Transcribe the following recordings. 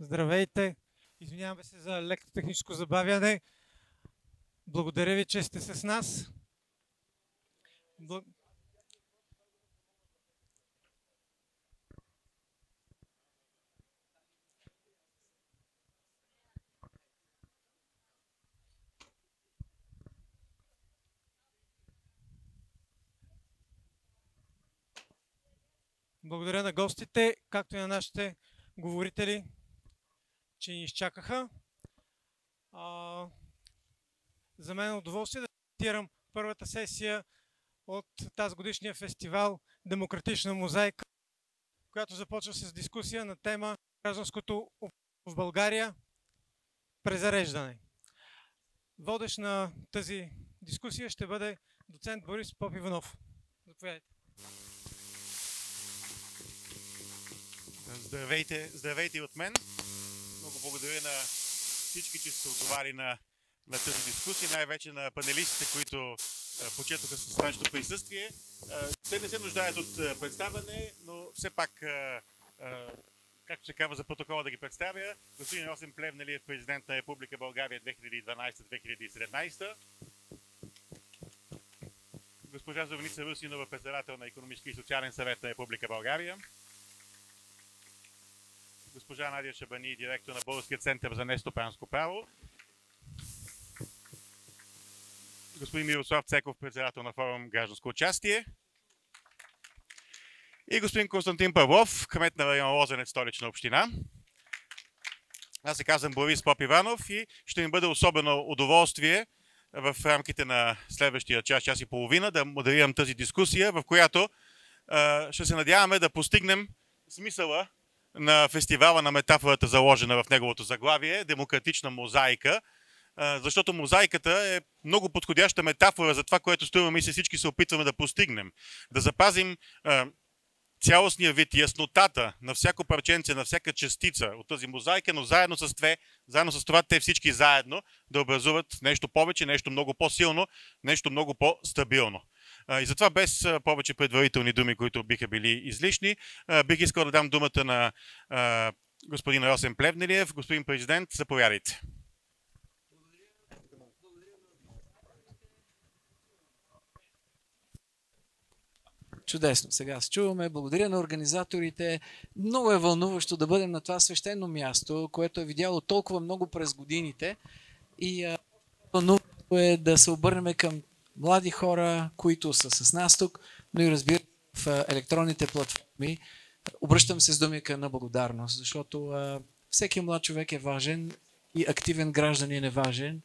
Здравейте! Извиняваме се за леко техническо забавяне. Благодаря ви, че сте с нас. Благодаря на гостите, както и на нашите говорители, че ни изчакаха. За мен е удоволствие да стартирам първата сесия от тази годишния фестивал Демократична мозайка, която започва с дискусия на тема гражданското в България презареждане. Водещ на тази дискусия ще бъде доцент Борис Попиванов. Заповядайте. Здравейте от мен. Много благодаря на всички, че са отговаряли на тази дискусия, най-вече на панелистите, които почетоха с нашето присъствие. Те не се нуждаят от представяне, но все пак, както се казва за протокола да ги представя, господин Росен Плевнелиев, президент на Република България 2012-2017. Госпожа Зорница Русинова, председател на Икономически и социален съвет на Република България. Госпожа Надя Шабани, директор на Българския център за нестопанско право. Господин Мирослав Цеков, председател на форум Гражданско участие. И господин Константин Павлов, кмет на район Лозенец, Столична община. Аз се казвам Борис Попиванов и ще ми бъде особено удоволствие в рамките на следващия час и половина да модерирам тази дискусия, в която ще се надяваме да постигнем смисъла на фестивала, на метафората, заложена в неговото заглавие, демократична мозайка, защото мозайката е много подходяща метафора за това, което струва ми се всички се опитваме да постигнем. Да запазим цялостния вид, яснотата на всяко парченце, на всяка частица от тази мозайка, но заедно с това те всички заедно да образуват нещо повече, нещо много по-силно, нещо много по-стабилно. И затова без повече предварителни думи, които биха били излишни, бих искал да дам думата на господин Росен Плевнелиев. Господин президент, заповядайте. Чудесно, сега се чуваме. Благодаря на организаторите. Много е вълнуващо да бъдем на това свещено място, което е видяло толкова много през годините. И вълнуващо е да се обърнем към млади хора, които са с нас тук, но и разбира в електронните платформи. Обръщам се с думи на благодарност, защото всеки млад човек е важен и активен гражданин е важен.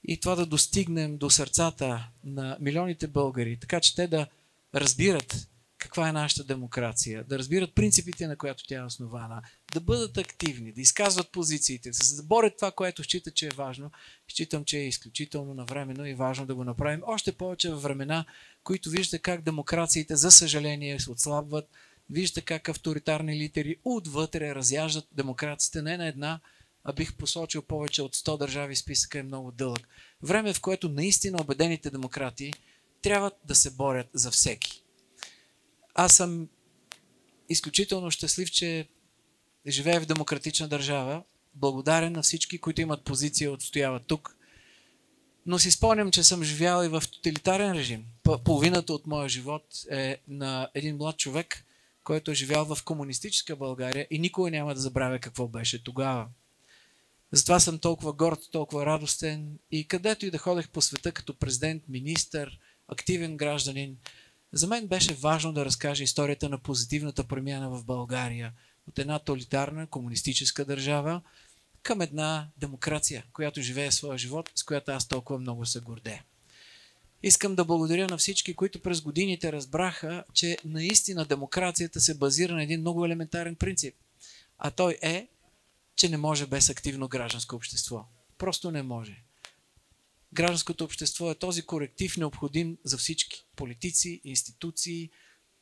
И това да достигнем до сърцата на милионите българи, така че те да разбират каква е нашата демокрация, да разбират принципите, на която тя е основана, да бъдат активни, да изказват позициите, да борят това, което считат, че е важно. Считам, че е изключително навременно и важно да го направим. Още повече във времена, които виждате как демокрациите, за съжаление, се отслабват, виждате как авторитарни лидери отвътре разяждат демокрацията не на една, а бих посочил повече от 100 държави, списъка е много дълъг. Време, в което наистина убедените демократи трябва да се борят за всеки. Аз съм изключително щастлив, че живея в демократична държава. Благодарен на всички, които имат позиция, отстояват тук. Но си спомням, че съм живял и в тоталитарен режим. Половината от моя живот е на един млад човек, който е живял в комунистическа България и никога няма да забравя какво беше тогава. Затова съм толкова горд, толкова радостен и където и да ходех по света като президент, министър, активен гражданин, за мен беше важно да разкажа историята на позитивната промяна в България от една тоталитарна комунистическа държава към една демокрация, която живее своя живот, с която аз толкова много се гордея. Искам да благодаря на всички, които през годините разбраха, че наистина демокрацията се базира на един много елементарен принцип, а той е, че не може без активно гражданско общество. Просто не може. Гражданското общество е този коректив необходим за всички. Политици, институции,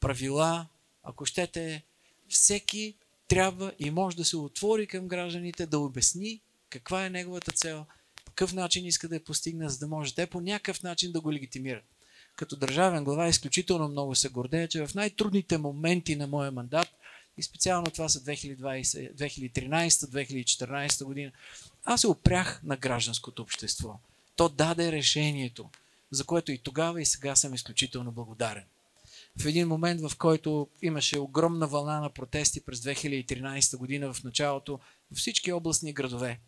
правила, ако щете, всеки трябва и може да се отвори към гражданите, да обясни каква е неговата цел, по какъв начин иска да я постигне, за да може те по някакъв начин да го легитимират. Като държавен глава изключително много се гордея, че в най-трудните моменти на моя мандат и специално това са 2013-2014 година, аз се опрях на гражданското общество. То даде решението, за което и тогава и сега съм изключително благодарен. В един момент, в който имаше огромна вълна на протести през 2013 година в началото във всички областни градове,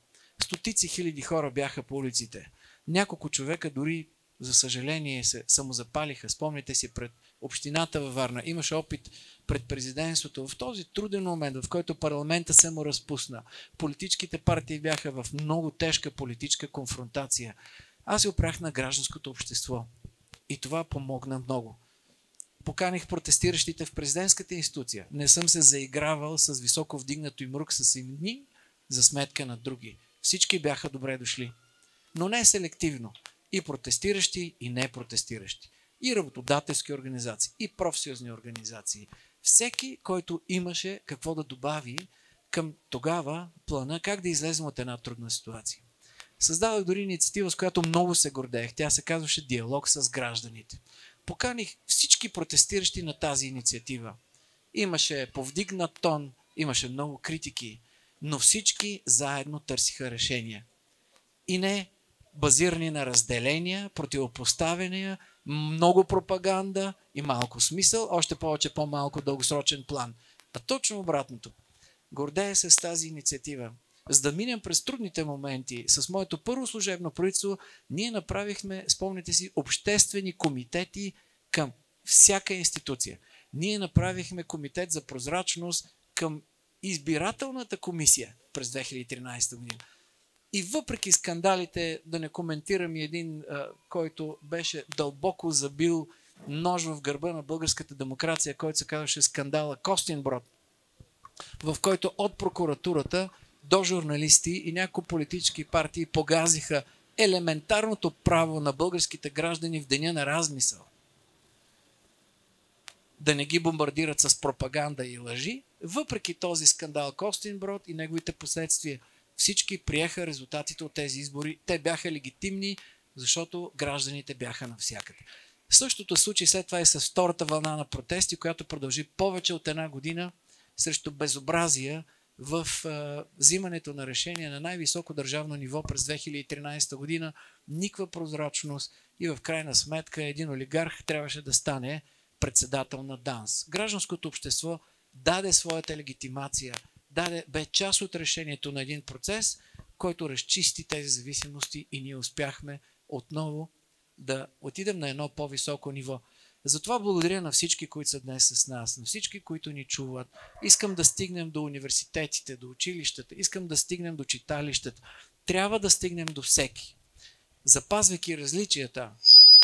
стотици хиляди хора бяха по улиците. Няколко човека дори, за съжаление, се самозапалиха. Спомните си, пред общината във Варна. Имаше опит пред президентството в този труден момент, в който парламента се му разпусна. Политическите партии бяха в много тежка политическа конфронтация. Аз се опрях на гражданското общество. И това помогна много. Поканих протестиращите в президентската институция. Не съм се заигравал с високо вдигнато им рук с едни за сметка на други. Всички бяха добре дошли. Но не селективно. И протестиращи, и не протестиращи. И работодателски организации, и профсъюзни организации. Всеки, който имаше какво да добави към тогава плана как да излезем от една трудна ситуация. Създадох дори инициатива, с която много се гордеех. Тя се казваше Диалог с гражданите. Поканих всички протестиращи на тази инициатива. Имаше повдигнат тон, имаше много критики, но всички заедно търсиха решения. И не базирани на разделения, противопоставяния, много пропаганда и малко смисъл, още повече по-малко дългосрочен план. А точно обратното. Гордея се с тази инициатива. За да минем през трудните моменти, с моето първо служебно правителство, ние направихме, спомните си, обществени комитети към всяка институция. Ние направихме комитет за прозрачност към избирателната комисия през 2013 година. И въпреки скандалите, да не коментирам и един, който беше дълбоко забил нож в гърба на българската демокрация, който се казваше скандала Костинброд, в който от прокуратурата до журналисти и някои политически партии погазиха елементарното право на българските граждани в деня на размисъл. Да не ги бомбардират с пропаганда и лъжи. Въпреки този скандал Костинброд и неговите последствия, всички приеха резултатите от тези избори. Те бяха легитимни, защото гражданите бяха навсякъде. Същото случай след това и с втората вълна на протести, която продължи повече от една година срещу безобразия в взимането на решения на най-високо държавно ниво през 2013 година. Никаква прозрачност и в крайна сметка един олигарх трябваше да стане председател на ДАНС. Гражданското общество даде своята легитимация, бе част от решението на един процес, който разчисти тези зависимости и ние успяхме отново да отидем на едно по-високо ниво. Затова благодаря на всички, които са днес с нас, на всички, които ни чуват. Искам да стигнем до университетите, до училищата, искам да стигнем до читалищата. Трябва да стигнем до всеки. Запазвайки различията,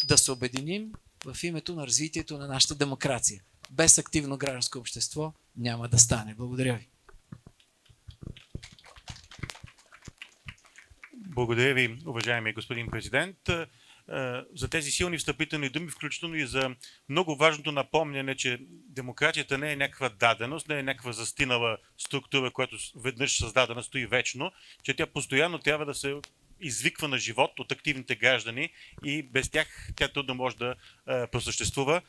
да се обединим в името на развитието на нашата демокрация. Без активно гражданско общество няма да стане. Благодаря ви. Благодаря ви, уважаеми господин президент, за тези силни встъпителни думи, включително и за много важното напомняне, че демокрацията не е някаква даденост, не е някаква застинала структура, която веднъж създадена стои вечно, че тя постоянно трябва да се извиква на живот от активните граждани и без тях тя трудно може да просъществува.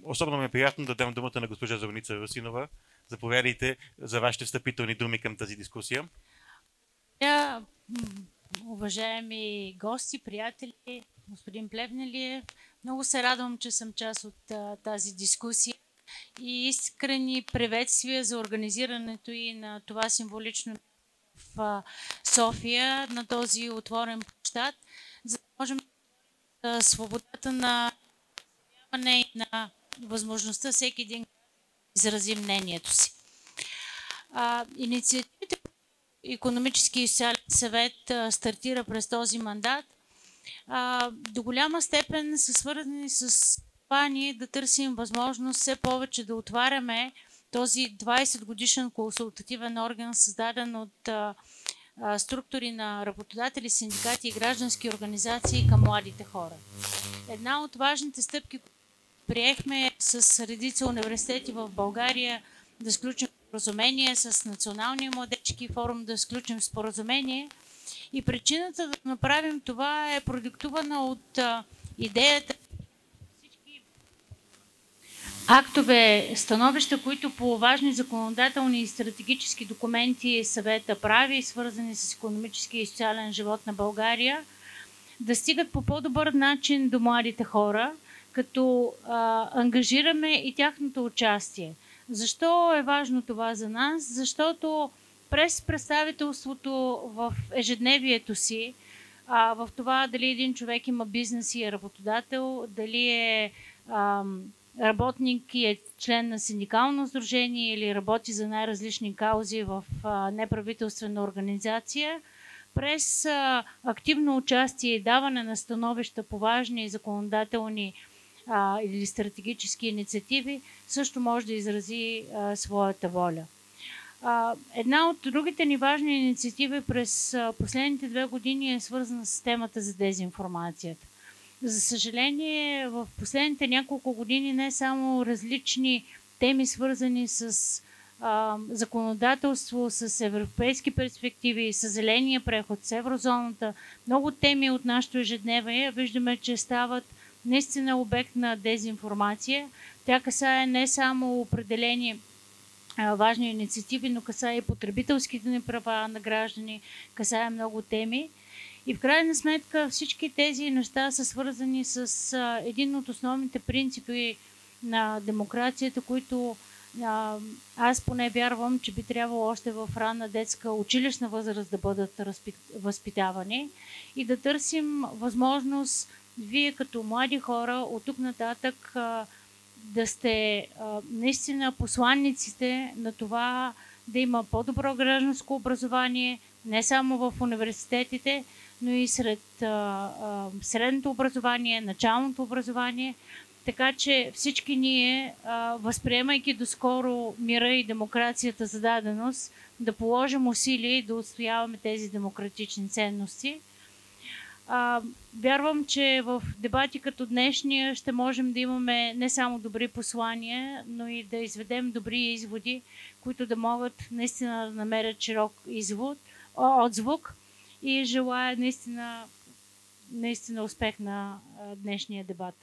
Особено ми е приятно да дам думата на госпожа Зорница Русинова. Заповядайте за вашите встъпителни думи към тази дискусия. Уважаеми гости, приятели, господин Плевнелиев, много се радвам, че съм част от тази дискусия и искрени приветствия за организирането и на това символично в София, на този отворен площад, за да можем да свободата на изразяване и на възможността всеки един да изрази мнението си. Инициативите Икономически и социален съвет стартира през този мандат, до голяма степен са свързани с това ние да търсим възможност все повече да отваряме този 20 годишен консултативен орган, създаден от структури на работодатели, синдикати и граждански организации към младите хора. Една от важните стъпки, които приехме с редица университети в България, да сключим споразумение с Националния младежки форум, да сключим споразумение. И причината да направим това е продиктувана от идеята всички актове, становища, които по важни законодателни и стратегически документи съвета прави, свързани с икономическия и социален живот на България, да стигат по по-добър начин до младите хора, като ангажираме и тяхното участие. Защо е важно това за нас? Защото през представителството в ежедневието си, в това дали един човек има бизнес и е работодател, дали е работник и е член на синдикално сдружение или работи за най-различни каузи в неправителствена организация, през активно участие и даване на становища по важни законодателни или стратегически инициативи, също може да изрази своята воля. Една от другите ни важни инициативи през последните 2 години е свързана с темата за дезинформацията. За съжаление, в последните няколко години не само различни теми, свързани с законодателство, с европейски перспективи, с зеления преход, с еврозоната, много теми от нашето ежедневие виждаме, че стават наистина обект на дезинформация. Тя касае не само определени важни инициативи, но касае и потребителските ни права на граждани, касае много теми. И в крайна сметка всички тези неща са свързани с един от основните принципи на демокрацията, които аз поне вярвам, че би трябвало още в ранна детска училищна възраст да бъдат възпитавани и да търсим възможност вие като млади хора от тук нататък да сте наистина посланниците на това да има по-добро гражданско образование, не само в университетите, но и сред средното образование, началното образование, така че всички ние, възприемайки доскоро мира и демокрацията за даденост, да положим усилия и да отстояваме тези демократични ценности. Вярвам, че в дебати като днешния ще можем да имаме не само добри послания, но и да изведем добри изводи, които да могат наистина да намерят широк отзвук и желая наистина успех на днешния дебат.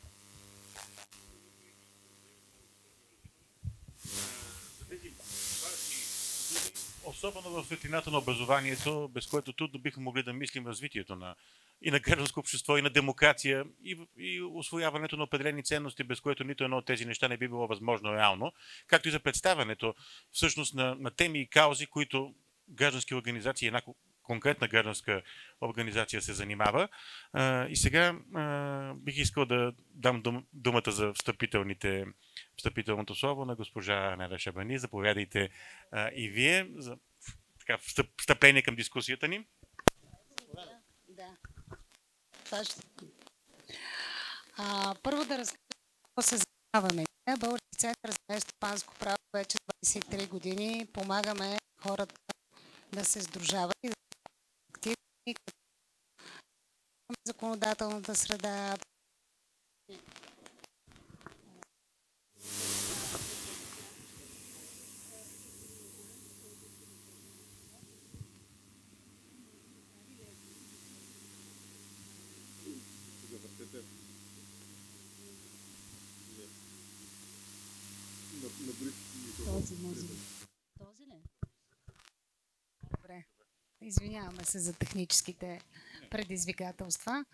Особено в светлината на образованието, без което трудно бихме могли да мислим развитието и на гражданско общество, и на демокрация, и усвояването на определени ценности, без което нито едно от тези неща не би било възможно реално, както и за представянето всъщност на теми и каузи, които граждански организации, една конкретна гражданска организация се занимава. И сега бих искал да дам думата за встъпителното слово на госпожа Неда Шабани. Заповядайте и вие за встъпление към дискусията ни. Да. Първо да разкажа какво се занимаваме. Български център за стопанско право вече 23 години помагаме хората да се сдружават и да са активни в законодателната среда. Този ли? Добре. Извиняваме се за техническите предизвикателства.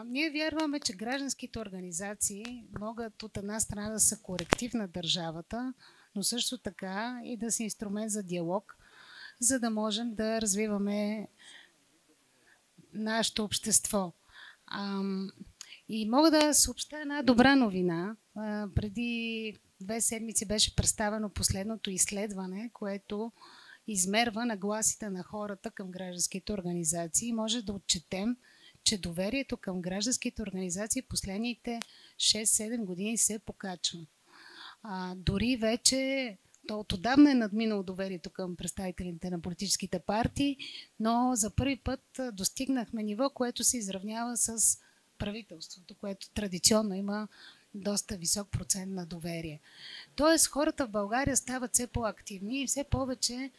Ние вярваме, че гражданските организации могат от една страна да са коректив на държавата, но също така и да са инструмент за диалог, за да можем да развиваме нашето общество. И мога да съобщя една добра новина. Преди 2 седмици беше представено последното изследване, което измерва нагласите на хората към гражданските организации. Може да отчетем, че доверието към гражданските организации последните 6-7 години се покачва. Дори вече то отдавна е надминало доверието към представителите на политическите партии, но за първи път достигнахме ниво, което се изравнява с правителството, което традиционно има доста висок процент на доверие. Тоест хората в България стават все по-активни и все повече,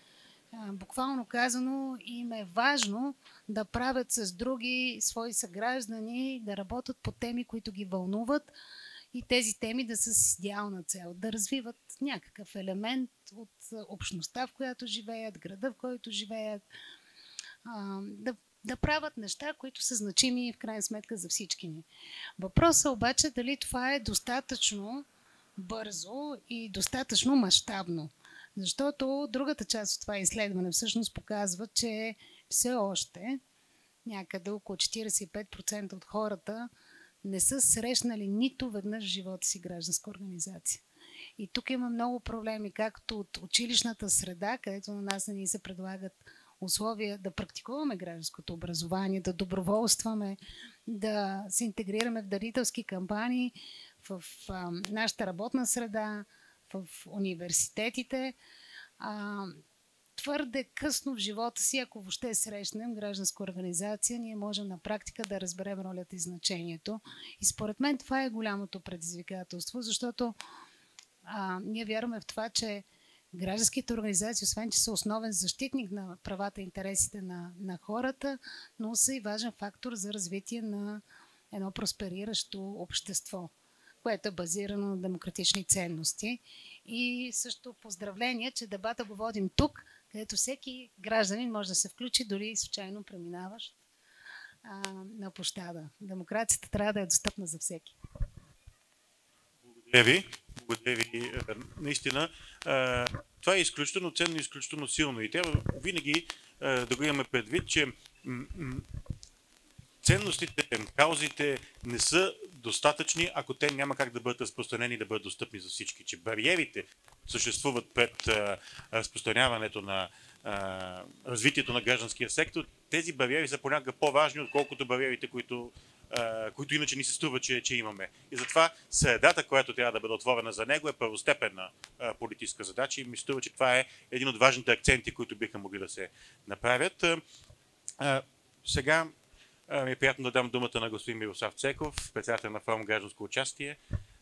буквално казано, им е важно да правят с други свои съграждани, да работят по теми, които ги вълнуват и тези теми да са с идеална цел, да развиват някакъв елемент от общността, в която живеят, града, в който живеят, да правят неща, които са значими в крайна сметка за всички ни. Въпросът обаче дали това е достатъчно бързо и достатъчно мащабно. Защото другата част от това изследване всъщност показва, че все още някъде около 45% от хората не са срещнали нито веднъж в живота си гражданска организация. И тук има много проблеми, както от училищната среда, където на нас не ни се предлагат условия да практикуваме гражданското образование, да доброволстваме, да се интегрираме в дарителски кампании, в нашата работна среда, в университетите. Твърде късно в живота си, ако въобще срещнем гражданска организация, ние можем на практика да разберем ролята и значението. И според мен това е голямото предизвикателство, защото ние вярваме в това, че гражданските организации, освен че са основен защитник на правата и интересите на хората, но са и важен фактор за развитие на едно проспериращо общество, което е базирано на демократични ценности. И също поздравление, че дебата го водим тук, където всеки гражданин може да се включи, дори и случайно преминаващ на площада. Демокрацията трябва да е достъпна за всеки. Благодаря ви. Благодаря ви. Наистина, това е изключително ценно и изключително силно. И трябва винаги да го имаме предвид, че ценностите, каузите не са достатъчни, ако те няма как да бъдат разпространени и да бъдат достъпни за всички. Че бариерите съществуват пред разпространяването на развитието на гражданския сектор. Тези бариери са понякога по-важни, отколкото бариерите, които иначе ни се струва, че имаме. И затова средата, която трябва да бъде отворена за него, е първостепенна политическа задача и ми струва, че това е един от важните акценти, които биха могли да се направят. Сега ми е приятно да дам думата на господин Мирослав Цеков, председател на форум Гражданско участие,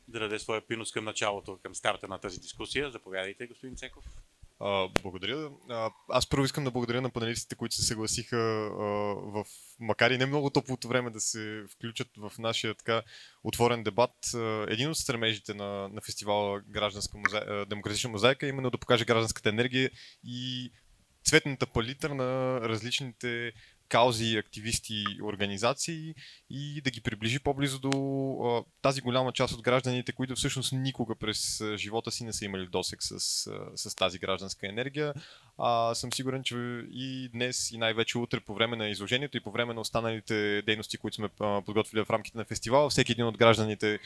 да даде своя принос към началото, към старта на тази дискусия. Заповядайте, господин Цеков. Благодаря. Аз първо искам да благодаря на панелистите, които се съгласиха макар и не много топлото време, да се включат в нашия така отворен дебат. Един от стремежите на фестивала Демократична мозайка е именно да покаже гражданската енергия и цветната палитра на различните каузи, активисти, организации и да ги приближи по-близо до тази голяма част от гражданите, които всъщност никога през живота си не са имали досек с тази гражданска енергия. Съм сигурен, че и днес, и най-вече утре по време на изложението и по време на останалите дейности, които сме подготвили в рамките на фестивала, всеки един от гражданите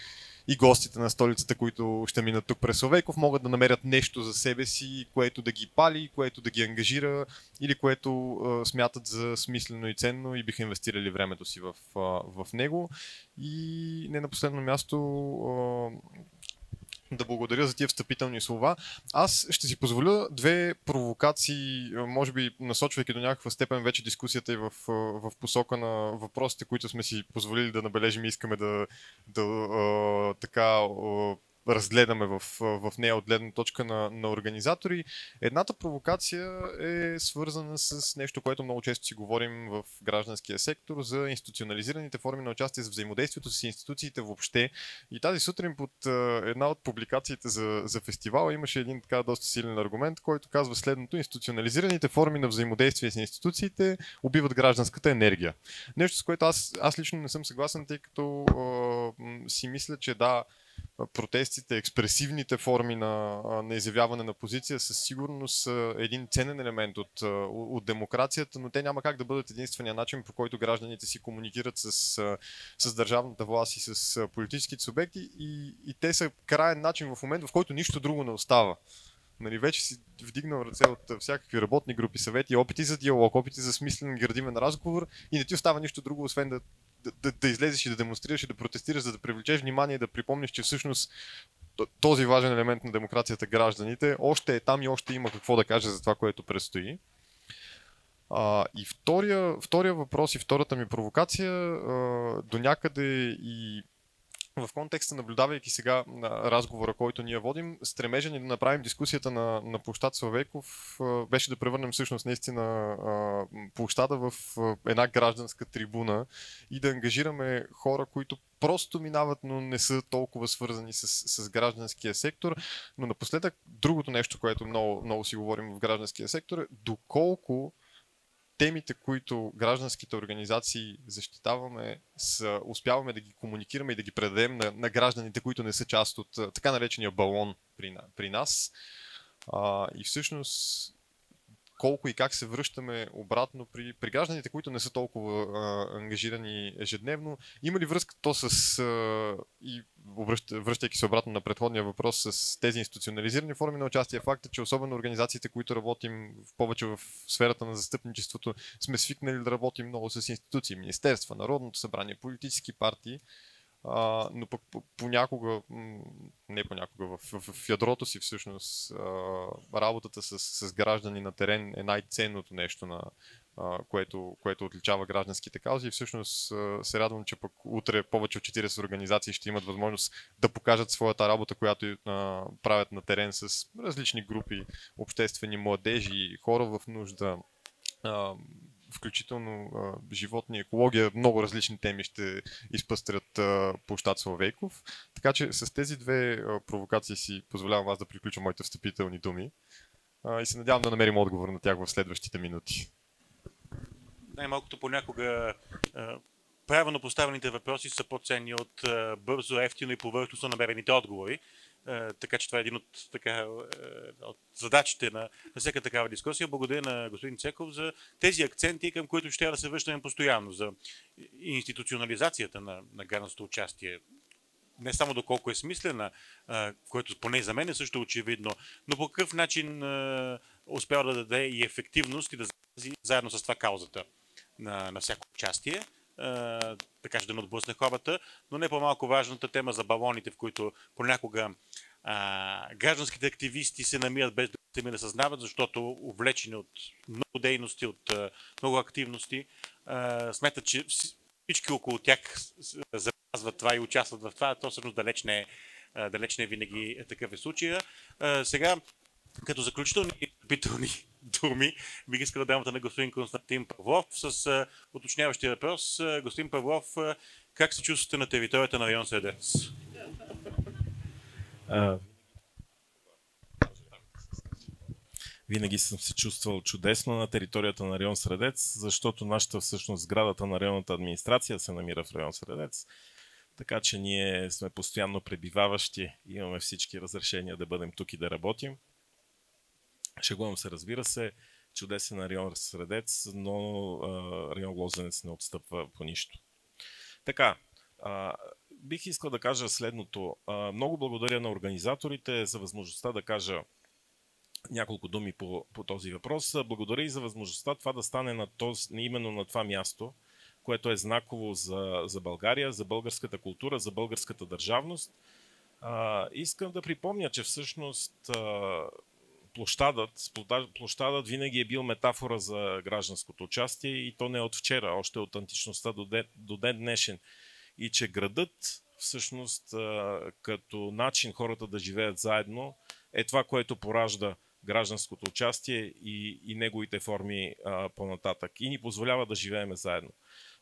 и гостите на столицата, които ще минат тук през Славейков, могат да намерят нещо за себе си, което да ги пали, което да ги ангажира или което смятат за смислено и ценно и биха инвестирали времето си в него. И не на последно място да благодаря за тия встъпителни слова. Аз ще си позволя две провокации, може би насочвайки до някаква степен вече дискусията и в посока на въпросите, които сме си позволили да набележим и искаме да разгледаме в нея от гледна точка на организатори. Едната провокация е свързана с нещо, което много често си говорим в гражданския сектор, за институционализираните форми на участие, за взаимодействието с институциите въобще. И тази сутрин под една от публикациите за фестивала имаше един така доста силен аргумент, който казва следното: институционализираните форми на взаимодействие с институциите убиват гражданската енергия. Нещо, с което аз лично не съм съгласен, тъй като си мисля, че да, протестите, експресивните форми на изявяване на позиция със сигурност са един ценен елемент от демокрацията, но те няма как да бъдат единствения начин, по който гражданите си комуникират с държавната власт и с политическите субекти, и те са краен начин в момент, в който нищо друго не остава. Нали, вече си вдигнал ръце от всякакви работни групи, съвети, опити за диалог, опити за смислен градивен разговор и не ти остава нищо друго, освен да излезеш и да демонстрираш и да протестираш, за да привлечеш внимание и да припомниш, че всъщност този важен елемент на демокрацията, гражданите, още е там и още има какво да каже за това, което предстои. И втория въпрос и втората ми провокация до някъде и в контекста, наблюдавайки сега на разговора, който ние водим, стремежа ни да направим дискусията на площад Славейков беше да превърнем всъщност наистина площада в една гражданска трибуна и да ангажираме хора, които просто минават, но не са толкова свързани с гражданския сектор. Но напоследък другото нещо, което много, много си говорим в гражданския сектор, е доколко темите, които гражданските организации защитаваме, успяваме да ги комуникираме и да ги предадем на гражданите, които не са част от така наречения балон при нас. И всъщност колко и как се връщаме обратно при гражданите, които не са толкова ангажирани ежедневно. Има ли връзка то и връщайки се обратно на предходния въпрос, с тези институционализирани форми на участие? Факта, че особено организациите, които работим повече в сферата на застъпничеството, сме свикнали да работим много с институции, министерства, Народното събрание, политически партии, но пък понякога, не понякога, в ядрото си всъщност работата с граждани на терен е най-ценното нещо, което отличава гражданските каузи, и всъщност се радвам, че пък утре повече от 40 организации ще имат възможност да покажат своята работа, която правят на терен с различни групи, обществени, младежи, хора в нужда, включително животни, екология, много различни теми ще изпъстрят площад Славейков. Така че с тези две провокации си позволявам аз да приключа моите встъпителни думи и се надявам да намерим отговор на тях в следващите минути. Най-малкото понякога правилно поставените въпроси са по-ценни от бързо, ефтино и повърхностно намерените отговори. Така че това е един от задачите на всяка такава дискусия. Благодаря на господин Цеков за тези акценти, към които ще трябва да се връщаме постоянно, за институционализацията на гражданското участие. Не само доколко е смислена, което поне за мен е също очевидно, но по какъв начин успява да даде и ефективност и да запази заедно с това каузата на всяко участие. Така ще да не отблъсне хората, но не по-малко важната тема за балоните, в които понякога гражданските активисти се намират без да сами да съзнават, защото увлечени от много дейности, от много активности, смятат, че всички около тях запазват това и участват в това, то всъщност далеч не винаги такъв е случая. Сега, като заключителни питални думи, бих искал да дам на господин Константин Павлов с уточняващия въпрос. Господин Павлов, как се чувствате на територията на район Средец? Винаги съм се чувствал чудесно на територията на район Средец, защото нашата всъщност сградата на районната администрация се намира в район Средец. Така че ние сме постоянно пребиваващи, имаме всички разрешения да бъдем тук и да работим. Шегувам се, разбира се, чудесен район Средец, но район Лозенец не отстъпва по нищо. Така, бих искал да кажа следното. Много благодаря на организаторите за възможността да кажа няколко думи по този въпрос. Благодаря и за възможността това да стане именно на това място, което е знаково за България, за българската култура, за българската държавност. Искам да припомня, че всъщност площадът винаги е бил метафора за гражданското участие и то не от вчера, още от античността до ден днешен. И че градът всъщност като начин хората да живеят заедно е това, което поражда гражданското участие и неговите форми по-нататък и ни позволява да живеем заедно.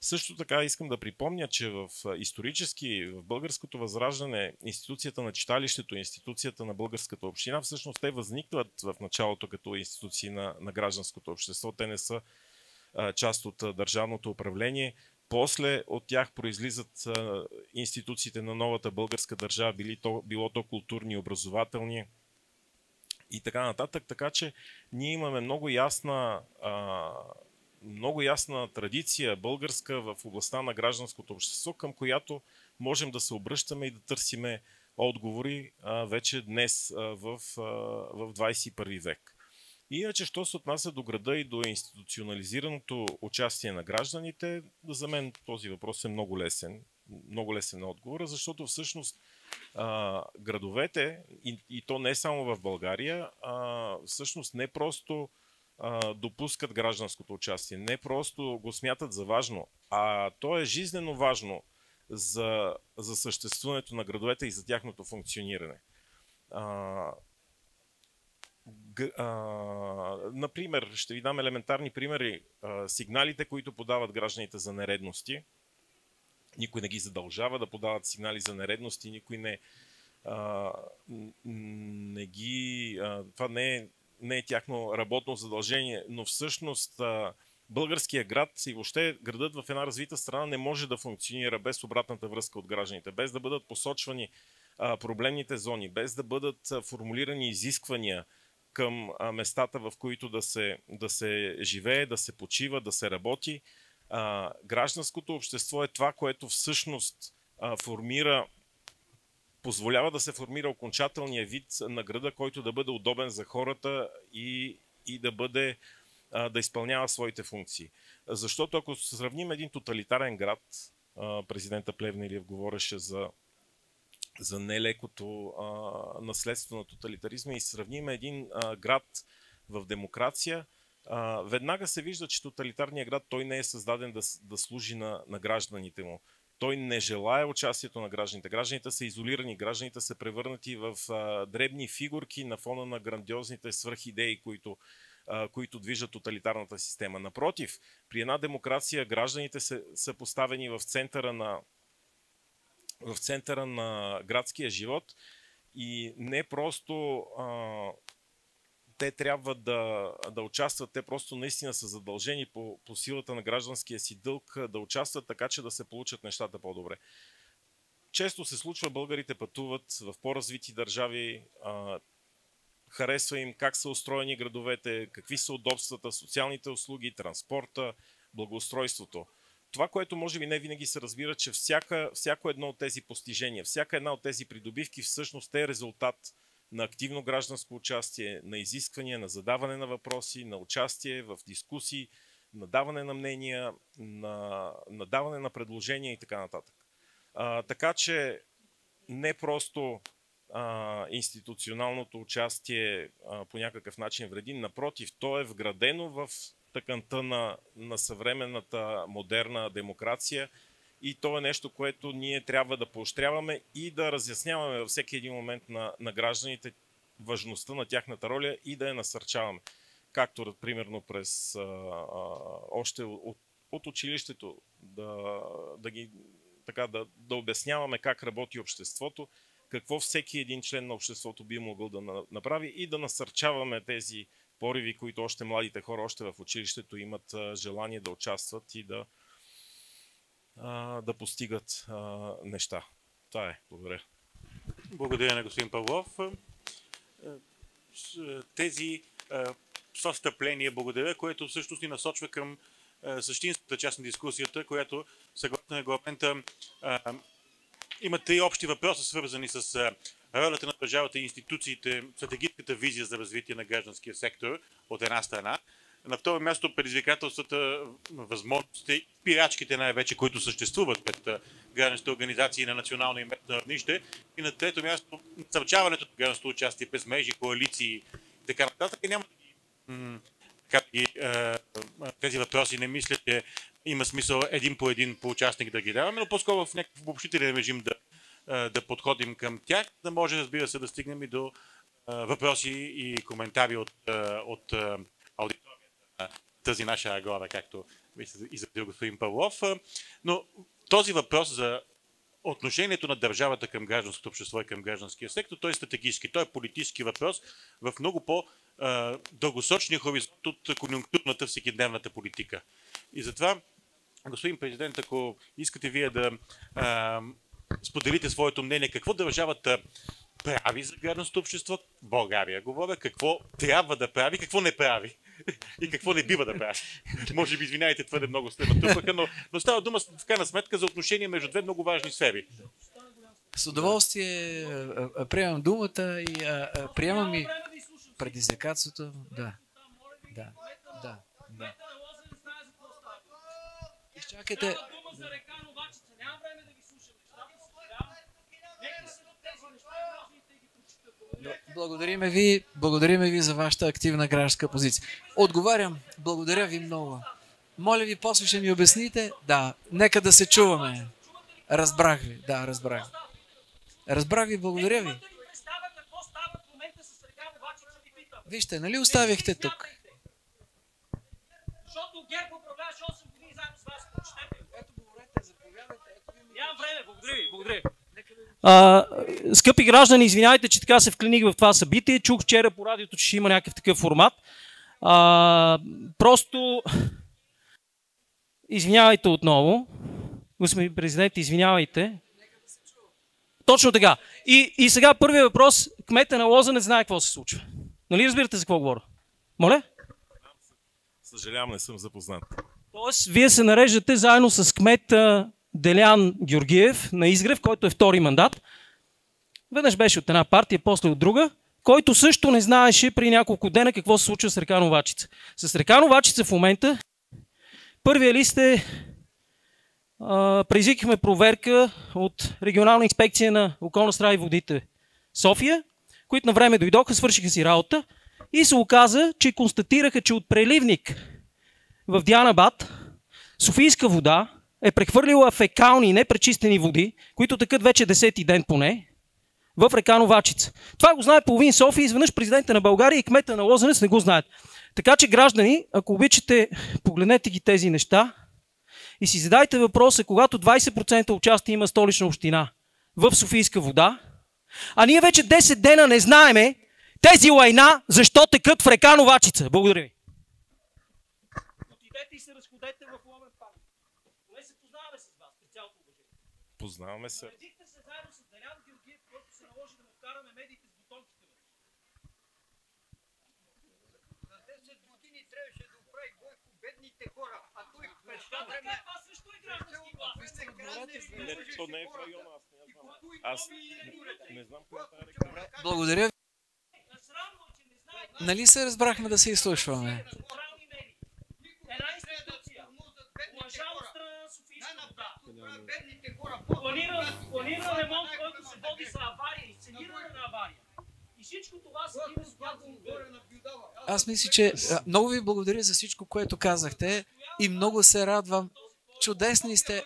Също така искам да припомня, че исторически в българското възраждане институцията на читалището, институцията на българската община, всъщност те възникват в началото като институции на гражданското общество. Те не са част от държавното управление. После от тях произлизат институциите на новата българска държава, било то културни и образователни и така нататък. Така че ние имаме много ясна традиция българска в областта на гражданското общество, към която можем да се обръщаме и да търсиме отговори вече днес в 21 век. Иначе, що се отнася до града и до институционализираното участие на гражданите, за мен този въпрос е много лесен на отговора, защото всъщност градовете, и то не само в България, всъщност не просто допускат гражданското участие, не просто го смятат за важно, а то е жизнено важно за съществуването на градовете и за тяхното функциониране. Например, ще ви дам елементарни примери. Сигналите, които подават гражданите за нередности, никой не ги задължава да подават сигнали за нередности, никой това не е тяхно работно задължение, но всъщност българския град и въобще градът в една развита страна не може да функционира без обратната връзка от гражданите, без да бъдат посочвани проблемните зони, без да бъдат формулирани изисквания към местата, в които да се живее, да се почива, да се работи. Гражданското общество е това, което всъщност позволява да се формира окончателния вид на града, който да бъде удобен за хората и да изпълнява своите функции. Защото ако сравним един тоталитарен град, президента Плевнелиев говореше за нелекото наследство на тоталитаризма, и сравним един град в демокрация, веднага се вижда, че тоталитарният град той не е създаден да служи на гражданите му. Той не желае участието на гражданите. Гражданите са изолирани, гражданите са превърнати в дребни фигурки на фона на грандиозните свръхидеи, които движат тоталитарната система. Напротив, при една демокрация гражданите са поставени в центъра на градския живот и не просто те трябва да участват, те просто наистина са задължени по силата на гражданския си дълг да участват, така че да се получат нещата по-добре. Често се случва, българите пътуват в по-развити държави, харесва им как са устроени градовете, какви са удобствата, социалните услуги, транспорта, благоустройството. Това, което може би не винаги се разбира, че всяко едно от тези постижения, всяка една от тези придобивки всъщност е резултат на активно гражданско участие, на изисквания, на задаване на въпроси, на участие в дискусии, на даване на мнения, на даване на предложения и така нататък. Така че не просто институционалното участие по някакъв начин вреди, напротив, то е вградено в тъканта на съвременната модерна демокрация и то е нещо, което ние трябва да поощряваме и да разясняваме във всеки един момент на гражданите важността на тяхната роля и да я насърчаваме. Както, примерно, още от училището да обясняваме как работи обществото, какво всеки един член на обществото би могъл да направи и да насърчаваме тези пориви, които още младите хора, още в училището имат желание да участват и да постигат неща. Това е. Благодаря. Благодаря на господин Павлов. Тези съвстъпления, благодаря, което всъщност ни насочва към същинската част на дискусията, която съгласно регламента има три общи въпроса, свързани с ролята на държавата и институциите, стратегическата визия за развитие на гражданския сектор от една страна. На второ място предизвикателствата, възможностите, пирачките най-вече, които съществуват пред гражданските организации на национално и местно равнище. И на трето място насърчаването на гражданското участие през мрежи, коалиции и така нататък. И няма тези въпроси не мисля, че има смисъл един по участник да ги даваме, но по-скоро в някакъв обобщителен режим да подходим към тях, да може, разбира се, да стигнем и до въпроси и коментари от аудиторията на тази наша агора, както изразил господин Павлов. Но този въпрос за отношението на държавата към гражданското общество и към гражданския сектор, той е стратегически, той е политически въпрос в много по-дългосрочния хоризонт от конюнктурната всекидневната политика. И затова, господин президент, ако искате вие да споделите своето мнение, какво държавата прави за гражданското общество, България говоря, какво трябва да прави, какво не прави и какво не бива да прави. Може би, извинявайте, твърде много сте натрупаха, но става дума в крайна сметка за отношение между две много важни сфери. С удоволствие приемам думата и приемам и предизвикателството. Да. Изчакайте. Благодариме ви за вашата активна гражданска позиция. Отговарям. Благодаря ви много. Моля ви, после ще ми обясните. Да, нека да се чуваме. Разбрах ви. Да, разбрах. Разбрах ви, благодаря ви. Вижте, нали оставихте тук? Защото ГЕРБ управляваше 8 години заедно с вас. Ето говорете, заповядайте. Ето ви Благодаря. Скъпи граждани, извинявайте, че така се вклиних в това събитие. Чух вчера по радиото, че ще има някакъв такъв формат. Просто извинявайте отново. Господин президент, извинявайте. Точно така. И сега първият въпрос. Кмета на Лозенец знае какво се случва. Нали разбирате за какво говоря? Моля? Съжалявам, не съм запознат. Тоест, вие се нареждате заедно с кмета Делян Георгиев на Изгрев, който е втори мандат. Веднъж беше от една партия, после от друга, който също не знаеше при няколко дена какво се случва с река Новачица. С река Новачица в момента първия лист е предизвикахме проверка от Регионална инспекция на околна среда и водите София, които на време дойдоха, свършиха си работа и се оказа, че констатираха, че от преливник в Дианабад софийска вода е прехвърлила фекални, непречистени води, които тъкат вече 10-ти ден поне, в река Новачица. Това го знае половин София, изведнъж президента на България и кмета на Лозенец не го знаят. Така че, граждани, ако обичате, погледнете ги тези неща и си задайте въпроса, когато 20% участие има Столична община в софийска вода, а ние вече 10 дена не знаеме тези лайна защо текат в река Новачица. Благодаря ви. Отидете и се разходете в Ловен парк. Поне се познаваме с вас, при цялото уважение. Познаваме се. Редихте се заедно с Делян Георгиев, който се наложи да му вкараме медиите с бутонките. За 10 години трябваше да оправи Бойко бедните хора, а той Това също е граждански глас. То не е в района, аз не знам коя е река. Благодаря. Нали се разбрахме да се изслушваме? Една институция. Лъжа от страна на Софийска вода. Планиран ремонт, който се води за авария, изцениране на авария. И всичко това са Аз мисля, че много ви благодаря за всичко, което казахте и много се радвам. Чудесни сте.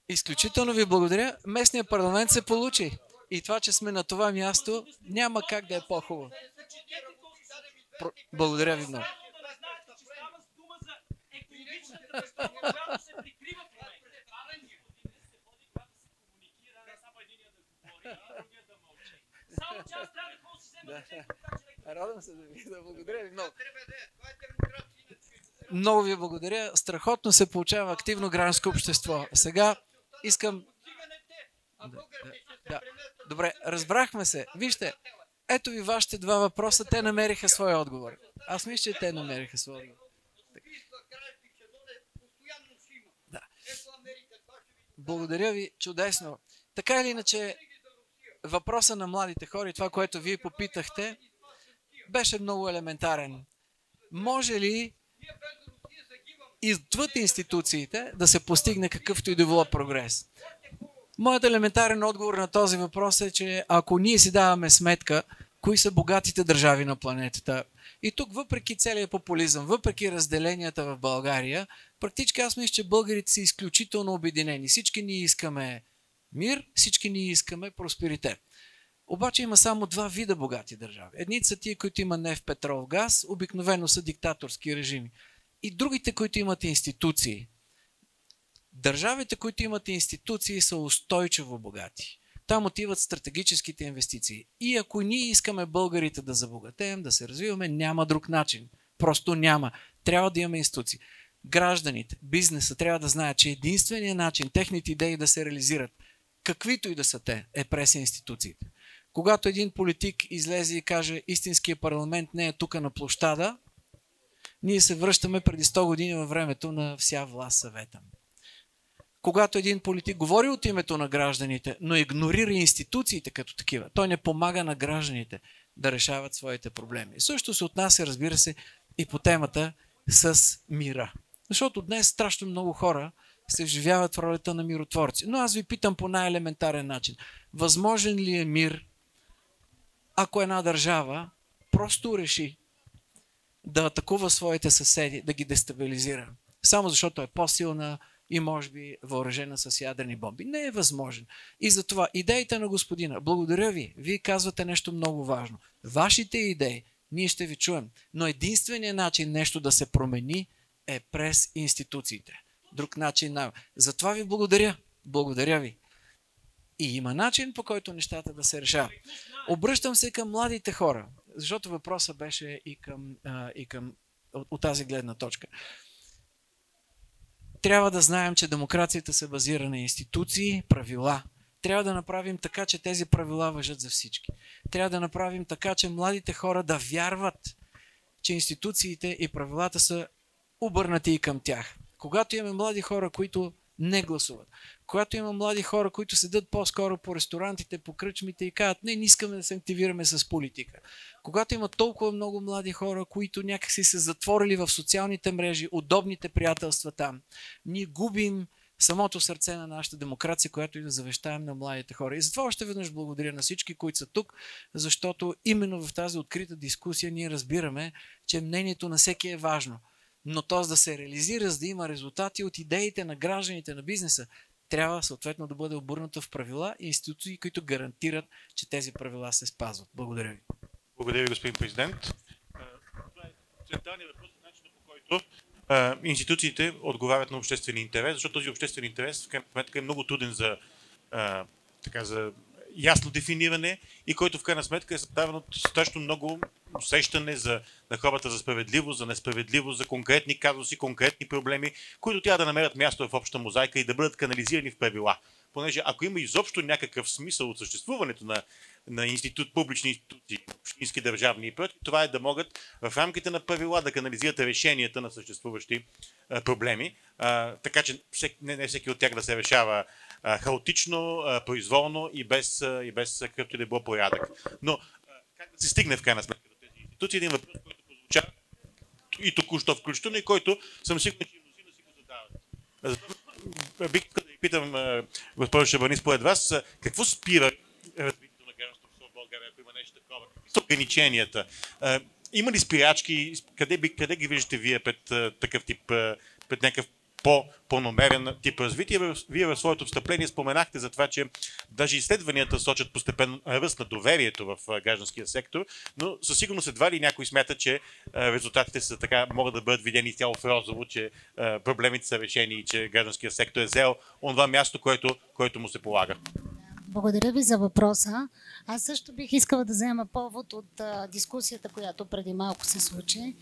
Изключително ви благодаря. Местният парламент се получи. И това, че сме на това място, няма как да е по-хубаво. Благодаря ви много. Радвам се да ви благодаря ви много. Много ви благодаря. Страхотно се получава активно гражданско общество. Сега искам... Да. Добре, разбрахме се. Вижте, ето ви вашите два въпроса. Те намериха своя отговор. Аз мисля, че те намериха своя отговор. Да. Благодаря ви. Чудесно. Така или иначе, въпроса на младите хора и това, което вие попитахте, беше много елементарен. Може ли отвъд институциите да се постигне какъвто и да било прогрес? Моят елементарен отговор на този въпрос е, че ако ние си даваме сметка кои са богатите държави на планетата, и тук въпреки целият популизъм, въпреки разделенията в България, практически аз мисля, че българите са изключително обединени. Всички ние искаме мир, всички ние искаме просперитет. Обаче има само два вида богати държави. Едните са тия, които има нефт, петрол, газ, обикновено са диктаторски режими. И другите, които имат институции. Държавите, които имат институции, са устойчиво богати. Там отиват стратегическите инвестиции. И ако ние искаме българите да забогатеем, да се развиваме, няма друг начин. Просто няма. Трябва да имаме институции. Гражданите, бизнеса трябва да знаят, че единственият начин техните идеи да се реализират, каквито и да са те, е през институциите. Когато един политик излезе и каже, истинският парламент не е тук на площада, ние се връщаме преди 100 години във времето на вся власт съвета. Когато един политик говори от името на гражданите, но игнорира институциите като такива, той не помага на гражданите да решават своите проблеми. Също се отнася, разбира се, и по темата с мира. Защото днес страшно много хора се вживяват в ролята на миротворци. Но аз ви питам по най-елементарен начин. Възможен ли е мир, ако една държава просто реши да атакува своите съседи, да ги дестабилизира? Само защото е по-силна, и може би въоръжена с ядрени бомби. Не е възможен. И затова идеите на господина, благодаря ви, вие казвате нещо много важно. Вашите идеи, ние ще ви чуем, но единственият начин нещо да се промени е през институциите. Друг начин няма. Затова ви благодаря. Благодаря ви. И има начин, по който нещата да се решават. Обръщам се към младите хора, защото въпросът беше и към от тази гледна точка. Трябва да знаем, че демокрацията се базира на институции, правила. Трябва да направим така, че тези правила важат за всички. Трябва да направим така, че младите хора да вярват, че институциите и правилата са обърнати и към тях. Когато имаме млади хора, които не гласуват, когато има млади хора, които седят по-скоро по ресторантите, по кръчмите и казват, не искаме да се активираме с политика. Когато има толкова много млади хора, които някакси се затворили в социалните мрежи, удобните приятелства там, ние губим самото сърце на нашата демокрация, която и да завещаем на младите хора. И затова още веднъж благодаря на всички, които са тук, защото именно в тази открита дискусия ние разбираме, че мнението на всеки е важно. Но то, за да се реализира, за да има резултати от идеите на гражданите, на бизнеса, трябва съответно да бъде обърнато в правила и институции, които гарантират, че тези правила се спазват. Благодаря ви. Благодаря ви, господин президент. Това е централният въпрос, начинът по който институциите отговарят на обществения интерес, защото този обществен интерес в крайна сметка е много труден за ясно дефиниране и който в крайна сметка е съставен от страшно много усещане на хората за справедливост, за несправедливост, за конкретни казуси, конкретни проблеми, които трябва да намерят място в обща мозайка и да бъдат канализирани в правила. Понеже ако има изобщо някакъв смисъл от съществуването на публични институции, общински, държавни и прочее, това е да могат в рамките на правила да канализират решенията на съществуващи проблеми, така че не всеки от тях да се решава хаотично, произволно и без какъвто и да било порядък. Но как да се стигне в крайна сметка до тези институции? Един въпрос, който прозвуча и току-що включително и който съм сигурен, че мнозина си го задават. Бих искал да ви питам, госпожо Шабани, според вас, какво спира развитието на гражданството в България, ако има нещо такова? Какви са ограниченията? Има ли спирачки? Къде ги виждате вие пред такъв тип, пред някакъв по-намерен тип развитие? Вие в своето встъпление споменахте за това, че даже изследванията сочат постепенно ръст на доверието в гражданския сектор, но със сигурност едва ли някой смята, че резултатите са така, могат да бъдат видени цяло в розово, че проблемите са решени и че гражданския сектор е взел онова място, което му се полага. Благодаря ви за въпроса. Аз също бих искала да взема повод от дискусията, която преди малко се случи.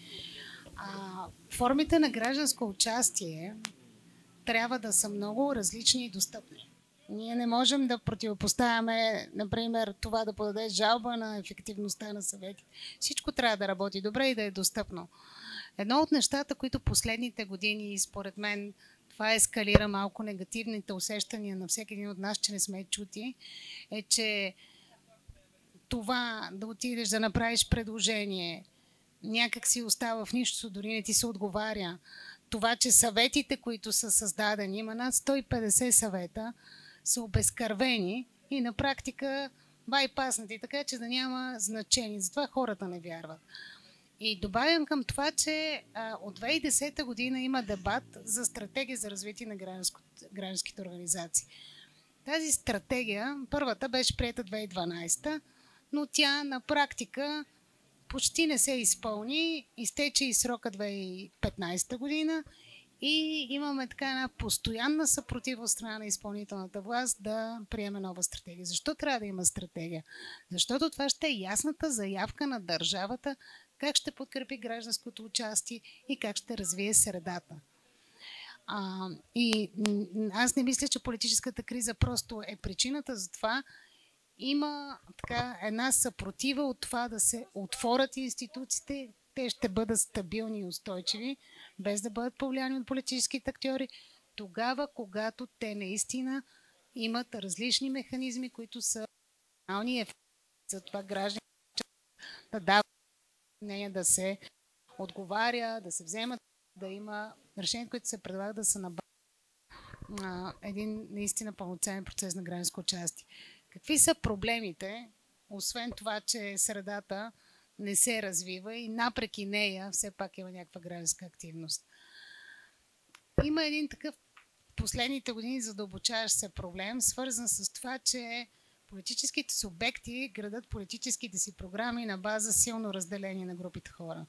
Формите на гражданско участие трябва да са много различни и достъпни. Ние не можем да противопоставяме, например, това да подаде жалба на ефективността на съвети. Всичко трябва да работи добре и да е достъпно. Едно от нещата, които последните години, според мен, това ескалира малко негативните усещания на всеки един от нас, че не сме чути, е, че това да отидеш да направиш предложение, някак си остава в нищо, дори не ти се отговаря. Това, че съветите, които са създадени, има над 150 съвета, са обезкървени и на практика байпаснати, така че да няма значение. Затова хората не вярват. И добавям към това, че от 2010 година има дебат за стратегия за развитие на гражданските организации. Тази стратегия, първата беше приета 2012, но тя на практика почти не се изпълни, изтече и срока 2015 година и имаме така една постоянна съпротива от страна на изпълнителната власт да приеме нова стратегия. Защо трябва да има стратегия? Защото това ще е ясната заявка на държавата как ще подкрепи гражданското участие и как ще развие средата. И аз не мисля, че политическата криза просто е причината за това. Има така една съпротива от това да се отворят институциите, те ще бъдат стабилни и устойчиви, без да бъдат повлияни от политическите актьори, тогава, когато те наистина имат различни механизми, които са реални ефекти за това граждани да дават мнение, да се отговаря, да се вземат, да има решения, които се предлагат да са на един наистина пълноценен процес на гражданско участие. Какви са проблемите, освен това, че средата не се развива и напреки нея все пак има някаква гражданска активност? Има един такъв последните години задълбочаващ се проблем, свързан с това, че политическите субекти градат политическите си програми на база силно разделение на групите хора.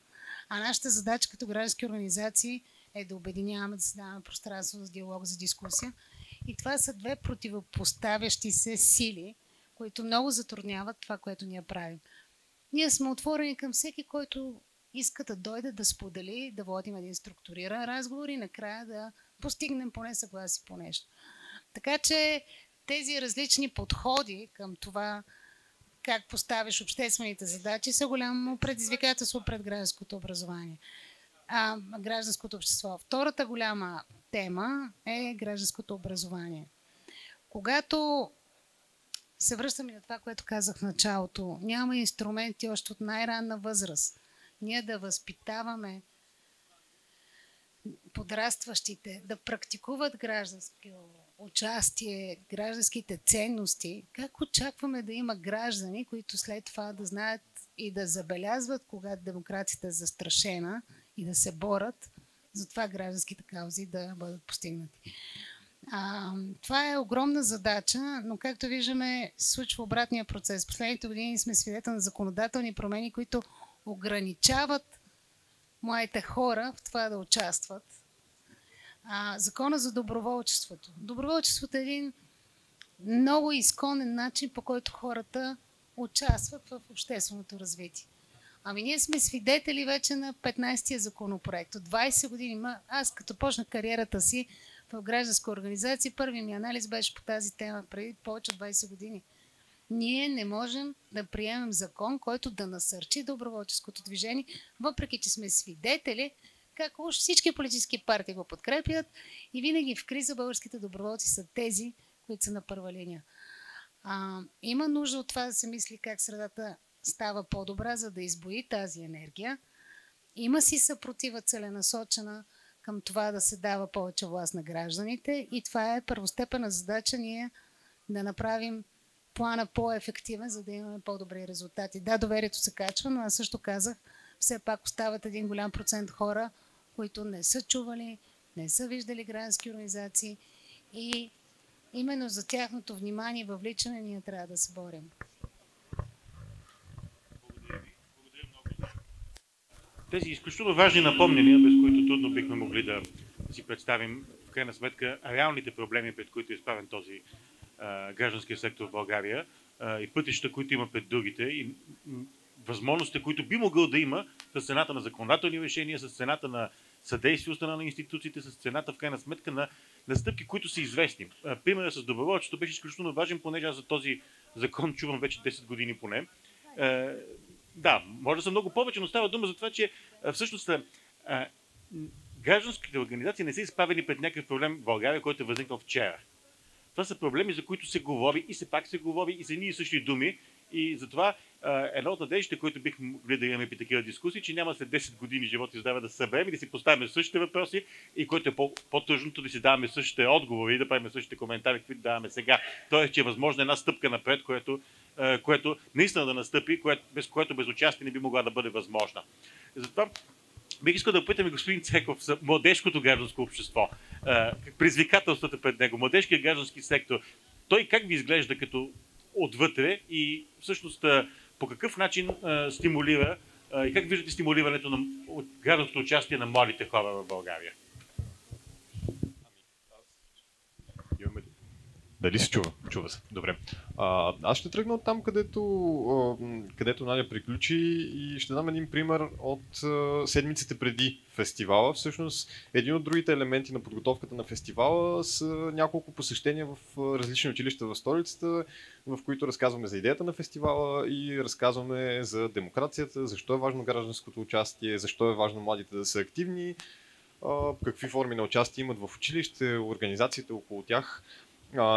А нашата задача като граждански организации е да обединяваме, да създаваме пространство за диалог, за дискусия. И това са две противопоставящи се сили, които много затрудняват това, което ние правим. Ние сме отворени към всеки, който иска да дойде, да сподели, да водим един структуриран разговор и накрая да постигнем поне съгласие по нещо. Така че тези различни подходи към това как поставиш обществените задачи са голямо предизвикателство пред гражданското образование. Гражданското общество. Втората голяма тема е гражданското образование. Когато се връщам и на това, което казах в началото, няма инструменти още от най-ранна възраст. Ние да възпитаваме подрастващите, да практикуват гражданско участие, гражданските ценности. Как очакваме да има граждани, които след това да знаят и да забелязват, когато демокрацията е застрашена и да се борят за това гражданските каузи да бъдат постигнати. Това е огромна задача, но както виждаме, се случва обратния процес. Последните години сме свидетели на законодателни промени, които ограничават младите хора в това да участват. Закона за доброволчеството. Доброволчеството е един много изконен начин, по който хората участват в общественото развитие. Ние сме свидетели вече на 15-тия законопроект. От 20 години. Аз като почнах кариерата си в гражданска организация, първият ми анализ беше по тази тема преди повече от 20 години. Ние не можем да приемем закон, който да насърчи доброволческото движение, въпреки че сме свидетели как уж всички политически партии го подкрепят и винаги в криза българските доброволци са тези, които са на първа линия. Има нужда от това да се мисли как средата става по-добра, за да избои тази енергия. Има си съпротива целенасочена към това да се дава повече власт на гражданите и това е първостепенна задача ние да направим плана по-ефективен, за да имаме по-добри резултати. Да, доверието се качва, но аз също казах, все пак остават един голям процент хора, които не са чували, не са виждали граждански организации и именно за тяхното внимание и въвличане ние трябва да се борим. Благодаря много. Тези изключително важни напомнения, без които трудно бихме могли да си представим в крайна сметка реалните проблеми, пред които е изправен този гражданския сектор в България и пътища, които има пред другите и възможностите, които би могъл да има с цената на законодателни решения, с цената на съдействие от страна на институциите, с цената в крайна сметка на стъпки, които са известни. Примерът с доброволчеството беше изключително важен, понеже аз за този закон чувам вече 10 години поне. Да, може да са много повече, но става дума за това, че всъщност гражданските организации не са изправени пред някакъв проблем в България, който е възникнал вчера. Това са проблеми, за които се говори и се пак се говори и са едни и същи думи. И затова едно от надеждите, които бихме могли да имаме при такива дискусии, че няма след 10 години живот издава да се съберем и да си поставяме същите въпроси и което е по-тъжното да си даваме същите отговори и да правим същите коментари, които даваме сега. Тоест, че е възможно една стъпка напред, което наистина да настъпи, без което без участие не би могла да бъде възможна. Затова бих искал да попитам и господин Цеков за младежкото гражданско общество. Предизвикателствата пред него, младежкият граждански сектор. Той как ви изглежда като отвътре и всъщност по какъв начин стимулира и как виждате стимулирането на гражданското участие на младите хора в България? Дали се чува? Чува се. Добре. Аз ще тръгна от там, където Надя приключи и ще дам един пример от седмиците преди фестивала. Всъщност, един от другите елементи на подготовката на фестивала са няколко посещения в различни училища в столицата, в които разказваме за идеята на фестивала и разказваме за демокрацията, защо е важно гражданското участие, защо е важно младите да са активни, какви форми на участие имат в училище, организациите около тях.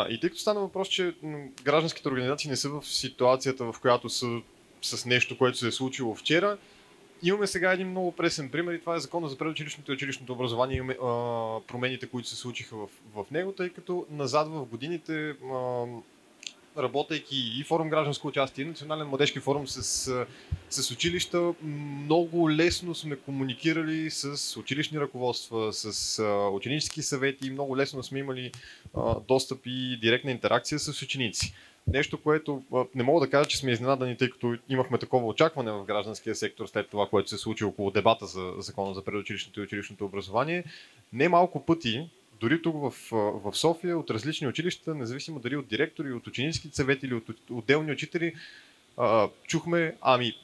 И тъй като стана въпрос, че гражданските организации не са в ситуацията, в която са с нещо, което се е случило вчера, имаме сега един много пресен пример и това е закона за предучилищното и училищното образование и промените, които се случиха в него, тъй като назад в годините работейки и форум гражданско участие, и Национален младежки форум с училища, много лесно сме комуникирали с училищни ръководства, с ученически съвети, много лесно сме имали достъп и директна интеракция с ученици. Нещо, което не мога да кажа, че сме изненадани, тъй като имахме такова очакване в гражданския сектор след това, което се случи около дебата за закона за предучилищното и училищното образование. Не малко пъти, дори тук в София, от различни училища, независимо дали от директори, от ученически съвети или от отделни учители, чухме,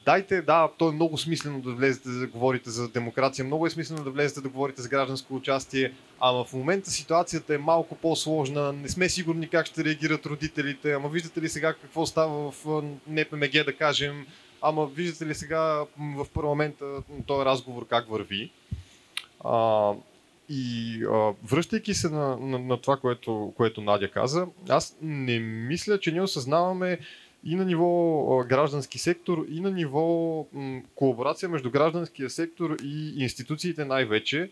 дайте, то е много смислено да влезете да говорите за демокрация, много е смислено да влезете да говорите за гражданско участие, ама в момента ситуацията е малко по-сложна, не сме сигурни как ще реагират родителите, ама виждате ли сега какво става в НПМГ, да кажем, ама виждате ли сега в парламента този разговор как върви. Връщайки се на това, което Надя каза, аз не мисля, че ние осъзнаваме и на ниво граждански сектор, и на ниво колаборация между гражданския сектор и институциите най-вече,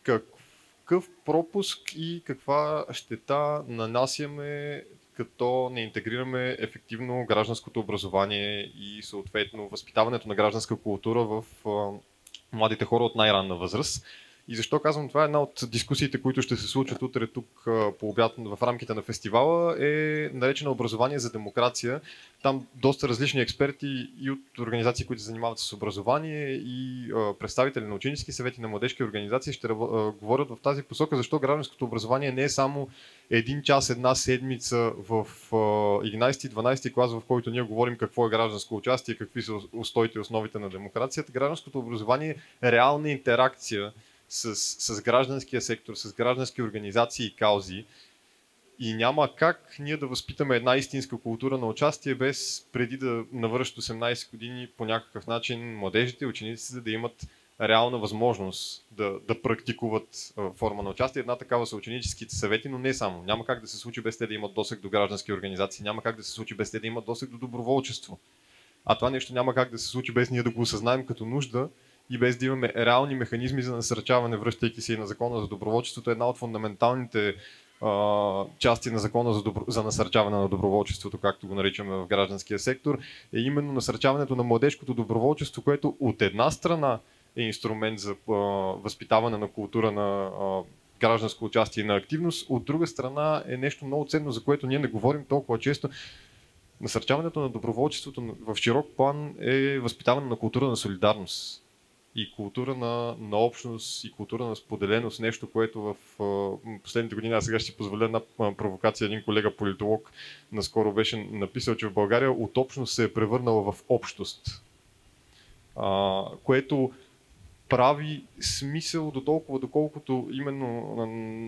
какъв пропуск и каква щета нанасяме, като не интегрираме ефективно гражданското образование и съответно възпитаването на гражданска култура в младите хора от най-ранна възраст. И защо казвам това? Една от дискусиите, които ще се случат утре тук по обяд в рамките на фестивала, е наречена Образование за демокрация. Там доста различни експерти и от организации, които се занимават с образование, и представители на ученически съвети, на младежки организации ще говорят в тази посока, защо гражданското образование не е само един час, една седмица в 11-12 клас, в който ние говорим какво е гражданско участие, какви са устоите и основите на демокрацията. Гражданското образование е реална интеракция с гражданския сектор, с граждански организации и каузи, и няма как ние да възпитаме една истинска култура на участие без преди да навършат 18 години по някакъв начин младежите и учениците да имат реална възможност да практикуват форма на участие. Една такава са ученическите съвети, но не само. Няма как да се случи без те да имат досег до граждански организации, няма как да се случи без те да имат досег до доброволчество. А това нещо няма как да се случи без ние да го осъзнаем като нужда и без да имаме реални механизми за насърчаване, връщайки се и на закона за доброволчеството. Една от фундаменталните части на закона за насърчаване на доброволчеството, както го наричаме в гражданския сектор, е именно насърчаването на младежкото доброволчество, което от една страна е инструмент за възпитаване на култура на гражданско участие и на активност, от друга страна е нещо много ценно, за което ние не говорим толкова често. Насърчаването на доброволчеството в широк план е възпитаване на култура на солидарност и култура на общност и култура на споделеност, нещо, което в последните години, аз сега ще си позволя една провокация, един колега политолог наскоро беше написал, че в България от общност се е превърнала в общост, което прави смисъл до толкова, доколкото именно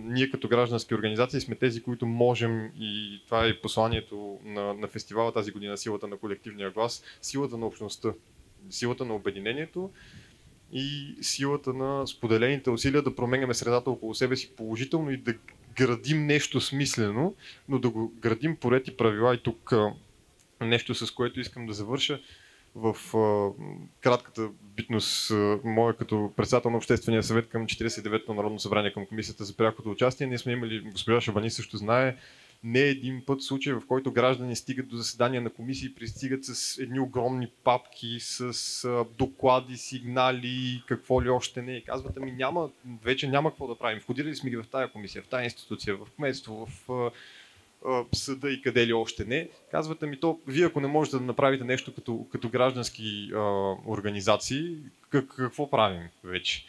ние като граждански организации сме тези, които можем, и това е посланието на фестивала тази година, силата на колективния глас, силата на общността, силата на обединението и силата на споделените усилия да променяме средата около себе си положително и да градим нещо смислено, но да го градим по ред и правила. И тук нещо, с което искам да завърша. В кратката битност моя като председател на Обществения съвет към 49-то Народно събрание, към Комисията за прякото участие, ние сме имали, госпожа Шабани също знае, не един път случай, в който граждани стигат до заседания на комисии, пристигат с едни огромни папки, с доклади, сигнали, какво ли още не. И казват, вече няма какво да правим. Входили сме ги в тая комисия, в тая институция, в кметство, в съда и къде ли още не. Казвате ми, вие ако не можете да направите нещо като граждански организации, какво правим вече?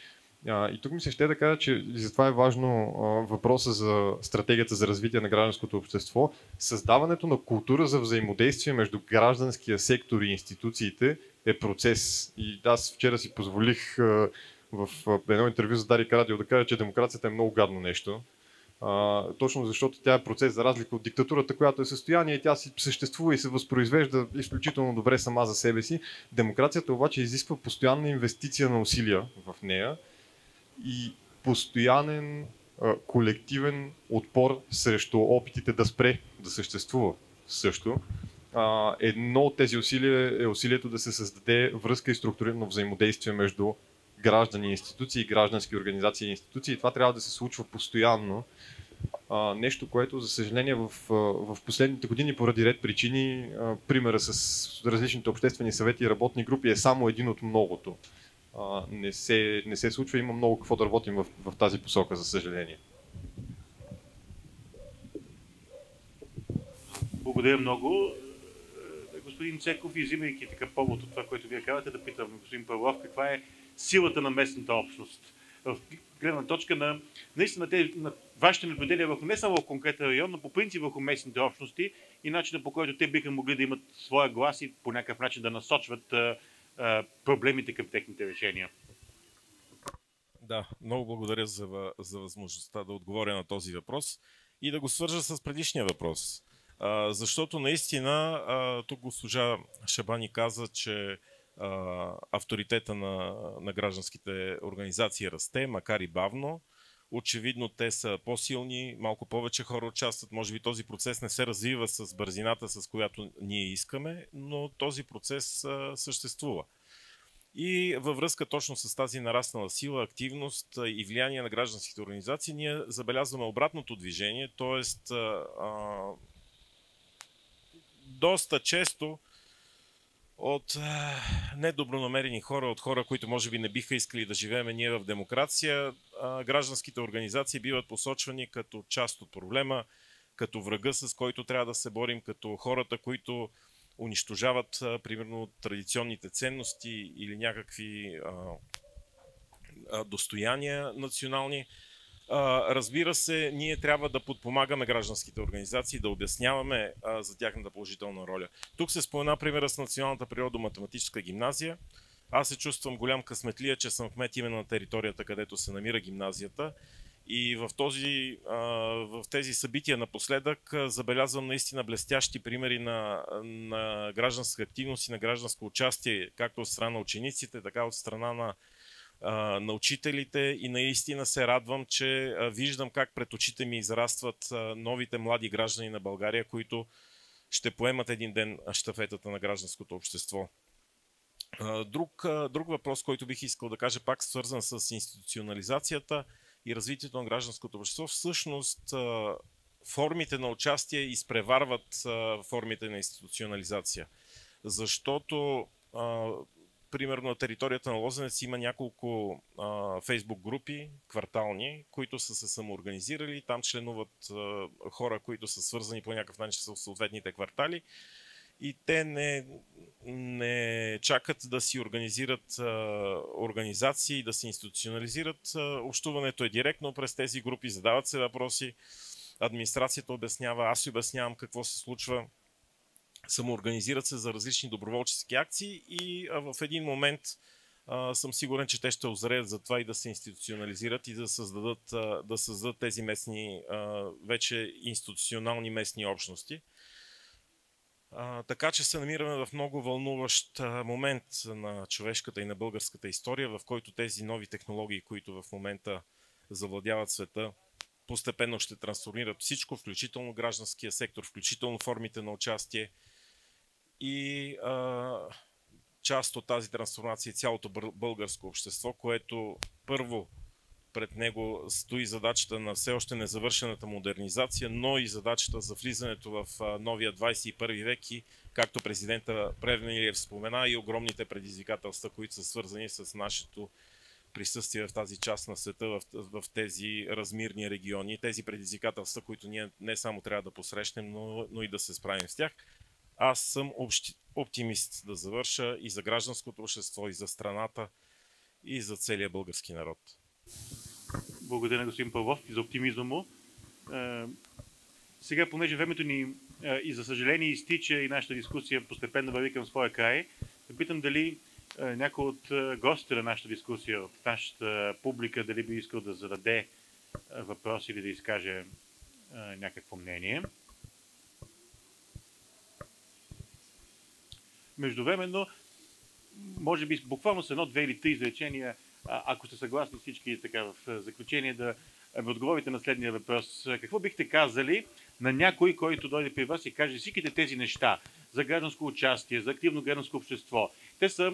И тук ми се ще да кажа, че затова е важно въпроса за стратегията за развитие на гражданското общество. Създаването на култура за взаимодействие между гражданския сектор и институциите е процес. И аз вчера си позволих в едно интервю за Дарик Радио да кажа, че демокрацията е много гадно нещо. Точно защото тя е процес, за разлика от диктатурата, която е състояние и тя си съществува и се възпроизвежда изключително добре сама за себе си. Демокрацията обаче изисква постоянна инвестиция на усилия в нея и постоянен колективен отпор срещу опитите да спре да съществува също. Едно от тези усилия е усилието да се създаде връзка и структурирано взаимодействие между граждани и институции, граждански организации и институции. И това трябва да се случва постоянно. Нещо, което, за съжаление, в последните години поради ред причини, примера с различните обществени съвети и работни групи е само един от многото. Не се случва, има много какво да работим в тази посока, за съжаление. Благодаря много. Господин Цеков, изимайки така повод от това, което вие казвате, да питам господин Павлов, каква е силата на местната общност? В гледна точка на наистина на вашите наблюдения върху не само в конкретен район, но по принцип върху местните общности и начина, по който те биха могли да имат своя глас и по някакъв начин да насочват проблемите към техните решения. Да, много благодаря за възможността да отговоря на този въпрос и да го свържа с предишния въпрос. Защото наистина тук госпожа Шабани каза, че авторитета на гражданските организации расте, макар и бавно. Очевидно те са по-силни, малко повече хора участват. Може би този процес не се развива с бързината, с която ние искаме, но този процес съществува. И във връзка точно с тази нараснала сила, активност и влияние на гражданските организации, ние забелязваме обратното движение, т.е. доста често от недобронамерени хора, от хора, които може би не биха искали да живеем ние в демокрация, гражданските организации биват посочвани като част от проблема, като врага, с който трябва да се борим, като хората, които унищожават, примерно, традиционните ценности или някакви достояния национални. Разбира се, ние трябва да подпомагаме гражданските организации, да обясняваме за тяхната положителна роля. Тук се спомена примера с Националната природо-математическа гимназия. Аз се чувствам голям късметлия, че съм кмет именно на територията, където се намира гимназията. И в тези събития напоследък забелязвам наистина блестящи примери на гражданска активност и на гражданско участие, както от страна на учениците, така от страна на учителите, и наистина се радвам, че виждам как пред очите ми израстват новите млади граждани на България, които ще поемат един ден щафетата на гражданското общество. Друг въпрос, който бих искал да кажа, пак свързан с институционализацията и развитието на гражданското общество. Всъщност формите на участие изпреварват формите на институционализация. Защото примерно на територията на Лозенец има няколко фейсбук групи, квартални, които са се самоорганизирали. Там членуват хора, които са свързани по някакъв начин с съответните квартали. И те не чакат да си организират организации, да се институционализират. Общуването е директно през тези групи, задават се въпроси, администрацията обяснява, аз си обяснявам какво се случва. Самоорганизират се за различни доброволчески акции и в един момент съм сигурен, че те ще озреят за това и да се институционализират и да създадат тези местни, вече институционални местни общности. Така че се намираме в много вълнуващ момент на човешката и на българската история, в който тези нови технологии, които в момента завладяват света, постепенно ще трансформират всичко, включително гражданския сектор, включително формите на участие. И част от тази трансформация е цялото българско общество, което първо пред него стои задачата на все още незавършената модернизация, но и задачата за влизането в новия 21 век и, както президента Плевнелиев спомена, и огромните предизвикателства, които са свързани с нашето присъствие в тази част на света, в тези размирни региони. Тези предизвикателства, които ние не само трябва да посрещнем, но и да се справим с тях. Аз съм оптимист да завърша и за гражданското общество, и за страната, и за целия български народ. Благодаря на господин Павлов и за оптимизма му. Сега, понеже времето ни и за съжаление изтича и нашата дискусия постепенно върви към своя край, да питам дали някой от гостите на нашата дискусия, от нашата публика, дали би искал да зададе въпрос или да изкаже някакво мнение. Междувременно, може би буквално с едно, две или три изречения, ако сте съгласни всички така в заключение, да ми отговорите на следния въпрос. Какво бихте казали на някой, който дойде при вас и каже всичките тези неща за гражданско участие, за активно гражданско общество Те са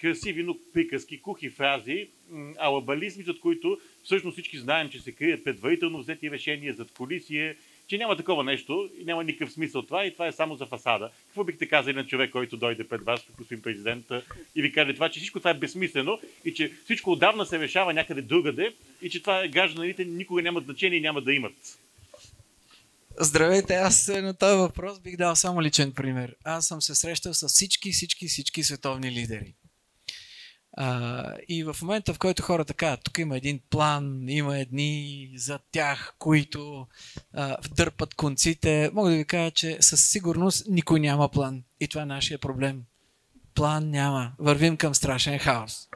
красиви, но приказки, кухи фрази, алабализми, зад които всъщност всички знаем, че се крият предварително взети решения, зад колисие, че няма такова нещо и няма никакъв смисъл това и това е само за фасада. Какво бихте казали на човек, който дойде пред вас, господин президент, и ви каже това, че всичко това е безсмислено и че всичко отдавна се решава някъде другаде и че това гражданите никога нямат значение и няма да имат? Здравейте, аз на този въпрос бих дал само личен пример. Аз съм се срещал с всички световни лидери. И в момента, в който хората казват, тук има един план, има едни за тях, които вдърпат конците, мога да ви кажа, че със сигурност никой няма план. И това е нашия проблем. План няма. Вървим към страшен хаос.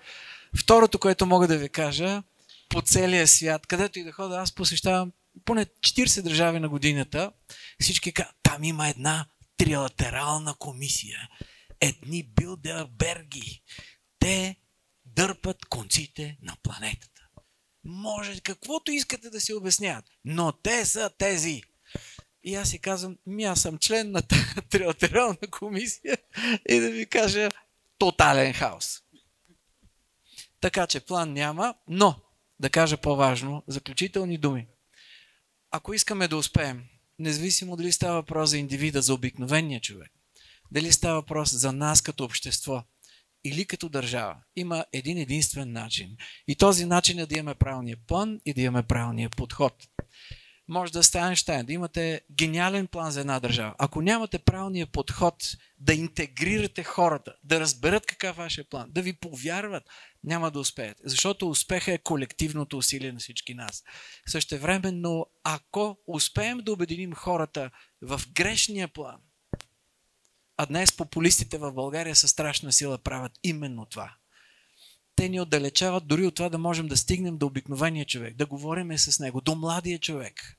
Второто, което мога да ви кажа, по целия свят, където и да хода, аз посещавам поне 40 държави на годината, всички казват, там има една трилатерална комисия. Едни билдерберги. Те дърпат конците на планетата. Може каквото искате да си обясняват, но те са тези. И аз си казвам, аз съм член на тази трилатерална комисия и да ви кажа тотален хаос. Така че план няма, но да кажа по-важно, заключителни думи. Ако искаме да успеем, независимо дали става въпрос за индивида, за обикновения човек, дали става въпрос за нас като общество или като държава, има един единствен начин. И този начин е да имаме правилния план и да имаме правилния подход. Може да стане Айнщайн, да имате гениален план за една държава. Ако нямате правилния подход да интегрирате хората, да разберат какъв е вашия план, да ви повярват, няма да успеете. Защото успеха е колективното усилие на всички нас. Същевременно, ако успеем да обединим хората в грешния план, а днес популистите в България със страшна сила правят именно това. Те ни отдалечават дори от това да можем да стигнем до обикновения човек, да говорим с него, до младия човек.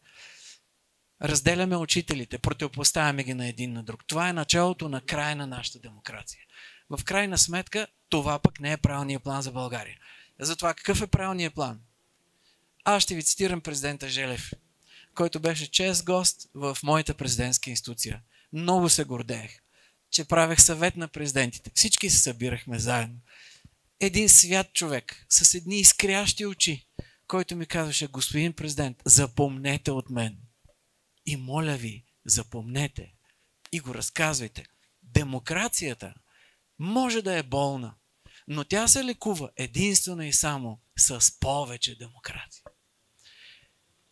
Разделяме учителите, противопоставяме ги на един на друг. Това е началото на края на нашата демокрация. В крайна сметка, това пък не е правилният план за България. Затова какъв е правилният план? Аз ще ви цитирам президента Желев, който беше чест гост в моята президентска институция. Много се гордеех, че правех съвет на президентите. Всички се събирахме заедно. Един свят човек с едни изкрящи очи, който ми казваше, господин президент, запомнете от мен. И моля ви, запомнете и го разказвайте. Демокрацията може да е болна, но тя се лекува единствено и само с повече демокрация.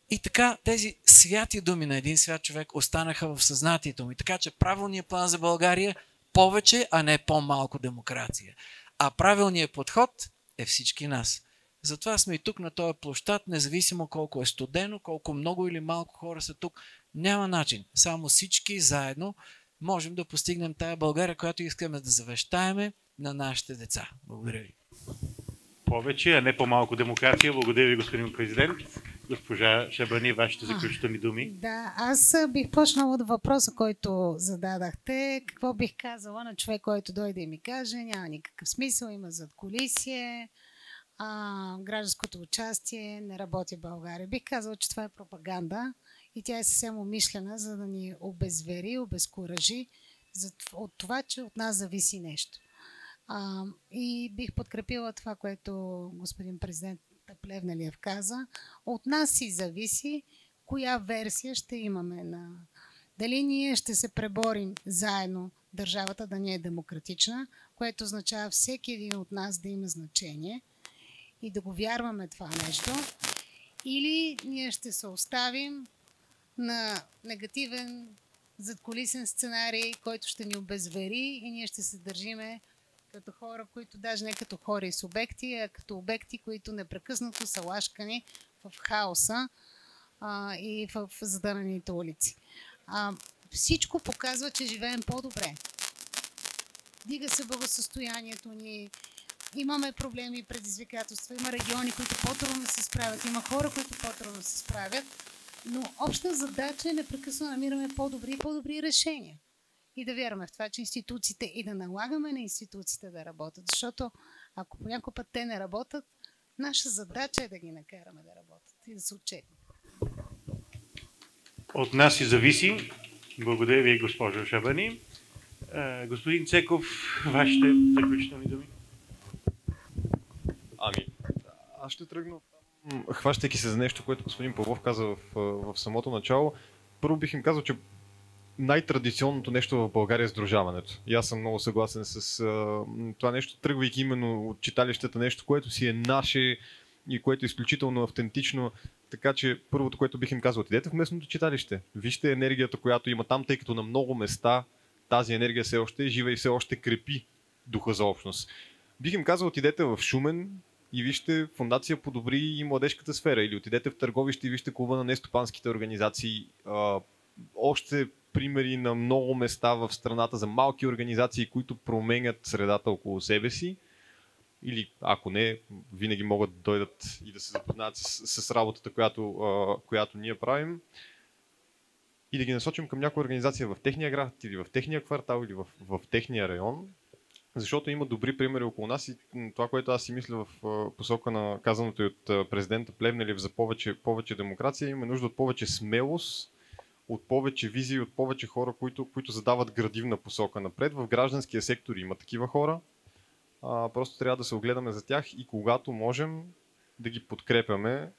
И така тези святи думи на един свят човек останаха в съзнанието ми. Така че правилният план за България повече, а не по-малко демокрация. А правилният подход е всички нас. Затова сме и тук на този площад, независимо колко е студено, колко много или малко хора са тук. Няма начин. Само всички заедно можем да постигнем тая България, която искаме да завещаеме на нашите деца. Благодаря ви. Повече, а не по-малко демокрация. Благодаря ви, господин президент. Госпожа Шабани, вашите заключителни думи. Да, аз бих почнала от въпроса, който зададахте. Какво бих казала на човек, който дойде и ми каже, няма никакъв смисъл, има задкулисие, гражданското участие, не работи в България. Бих казала, че това е пропаганда и тя е съвсем умишлена, за да ни обезвери, обезкуражи от това, че от нас зависи нещо. И бих подкрепила това, което господин президент Плевнелиев каза. От нас си зависи коя версия ще имаме дали ние ще се преборим заедно държавата да не е демократична, което означава всеки един от нас да има значение и да го вярваме това нещо, или ние ще се оставим на негативен задкулисен сценарий, който ще ни обезвери и ние ще се държиме като хора, които даже не като хора и субекти, а като обекти, които непрекъснато са лашкани в хаоса и в задънените улици. Всичко показва, че живеем по-добре. Дига се благосъстоянието ни, имаме проблеми и предизвикателства, има региони, които по-трудно се справят, има хора, които по-трудно се справят, но обща задача е непрекъснато намираме по-добри и по-добри решения. И да вярваме в това, че институциите и да налагаме на институциите да работят. Защото ако по някой път те не работят, наша задача е да ги накараме да работят и да се отчетем. От нас и зависи. Благодаря ви, госпожо Шабани. Господин Цеков, вашите заключителни думи. Ами, аз ще тръгна, хващайки се за нещо, което господин Павлов каза в самото начало. Първо бих им казал, че най-традиционното нещо в България е сдружаването. И аз съм много съгласен с това нещо, тръгвайки именно от читалищата, нещо, което си е наше и което е изключително автентично. Така че първото, което бих им казал, отидете в местното читалище. Вижте енергията, която има там, тъй като на много места тази енергия все още е жива и все още крепи духа за общност. Бих им казал, отидете в Шумен и вижте Фондация Подобри и младежката сфера. Или отидете в Търговище и вижте клуба на нестопанските организации. Още примери на много места в страната за малки организации, които променят средата около себе си. Или ако не, винаги могат да дойдат и да се запознаят с работата, която ние правим. И да ги насочим към някоя организация в техния град, или в техния квартал, или в техния район. Защото има добри примери около нас и това, което аз си мисля в посока на казаното и от президента Плевнелиев за повече демокрация, има нужда от повече смелост, от повече визии, от повече хора, които задават градивна посока напред. В гражданския сектор има такива хора. Просто трябва да се огледаме за тях и когато можем да ги подкрепяме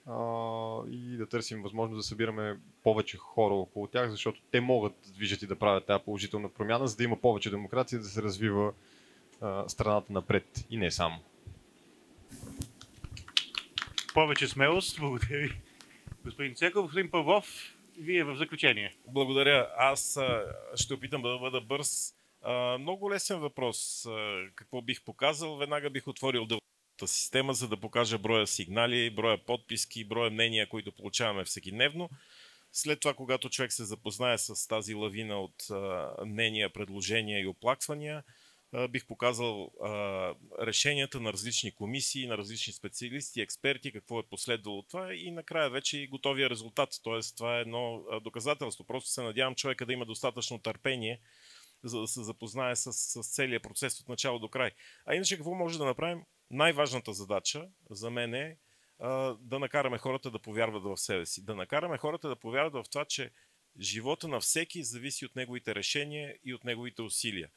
и да търсим възможност да събираме повече хора около тях, защото те могат да движат и да правят тази положителна промяна, за да има повече демокрация, да се развива страната напред и не само. Повече смелост. Благодаря ви, господин Цеков. Господин Павлов, вие в заключение. Благодаря. Аз ще опитам да бъда бърз. Много лесен въпрос. Какво бих показал? Веднага бих отворил деловата система, за да покажа броя сигнали, броя подписки, броя мнения, които получаваме всекидневно. След това, когато човек се запознае с тази лавина от мнения, предложения и оплаквания, бих показал решенията на различни комисии, на различни специалисти, експерти, какво е последвало от това и накрая вече и готовия резултат. Тоест, това е едно доказателство. Просто се надявам човека да има достатъчно търпение, за да се запознае с целия процес от начало до край. А иначе какво може да направим? Най-важната задача за мен е да накараме хората да повярват в себе си. Да накараме хората да повярват в това, че живота на всеки зависи от неговите решения и от неговите усилия.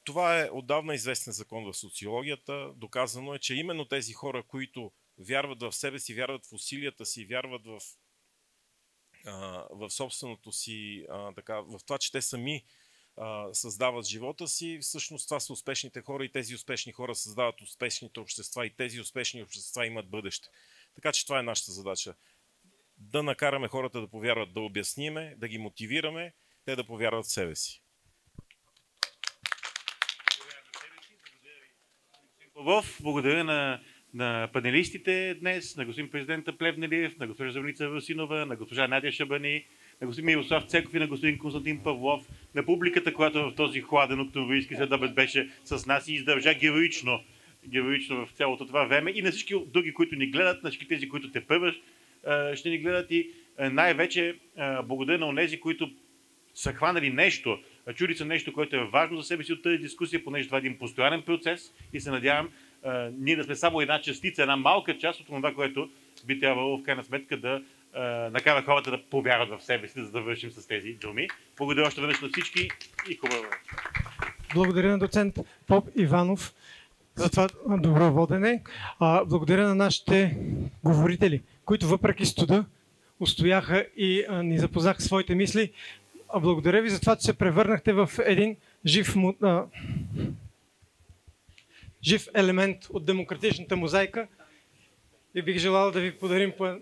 Това е отдавна известен закон в социологията. Доказано е, че именно тези хора, които вярват в себе си, вярват в усилията си, вярват в собственото си, в това, че те сами създават живота си, всъщност това са успешните хора и тези успешни хора създават успешните общества и тези успешни общества имат бъдеще. Така че това е нашата задача. Да накараме хората да повярват, да обясниме, да ги мотивираме, те да повярват в себе си. Благодаря на панелистите днес, на господин президента Плевнелиев, на госпожа Зорница Васинова, на госпожа Надя Шабани, на господин Мирослав Цеков и на господин Константин Павлов, на публиката, която в този хладен октомврийски следобед беше с нас и издържа героично в цялото това време и на всички други, които ни гледат, на всички тези, които те първа ще ни гледат и най-вече благодаря на онези, които са хванали нещо, чули са нещо, което е важно за себе си от тази дискусия, понеже това е един постоянен процес и се надявам ние да сме само една частица, една малка част от това, което би трябвало в крайна сметка да накара хората да повярват в себе си, за да вършим с тези думи. Благодаря още веднъж на всички и хубаво. Благодаря на доцент Поп Иванов за това добро водене. Благодаря на нашите говорители, които въпреки студа устояха и ни запознаха своите мисли. Благодаря ви за това, че се превърнахте в един жив елемент от демократичната мозайка и бих желал да ви подарим по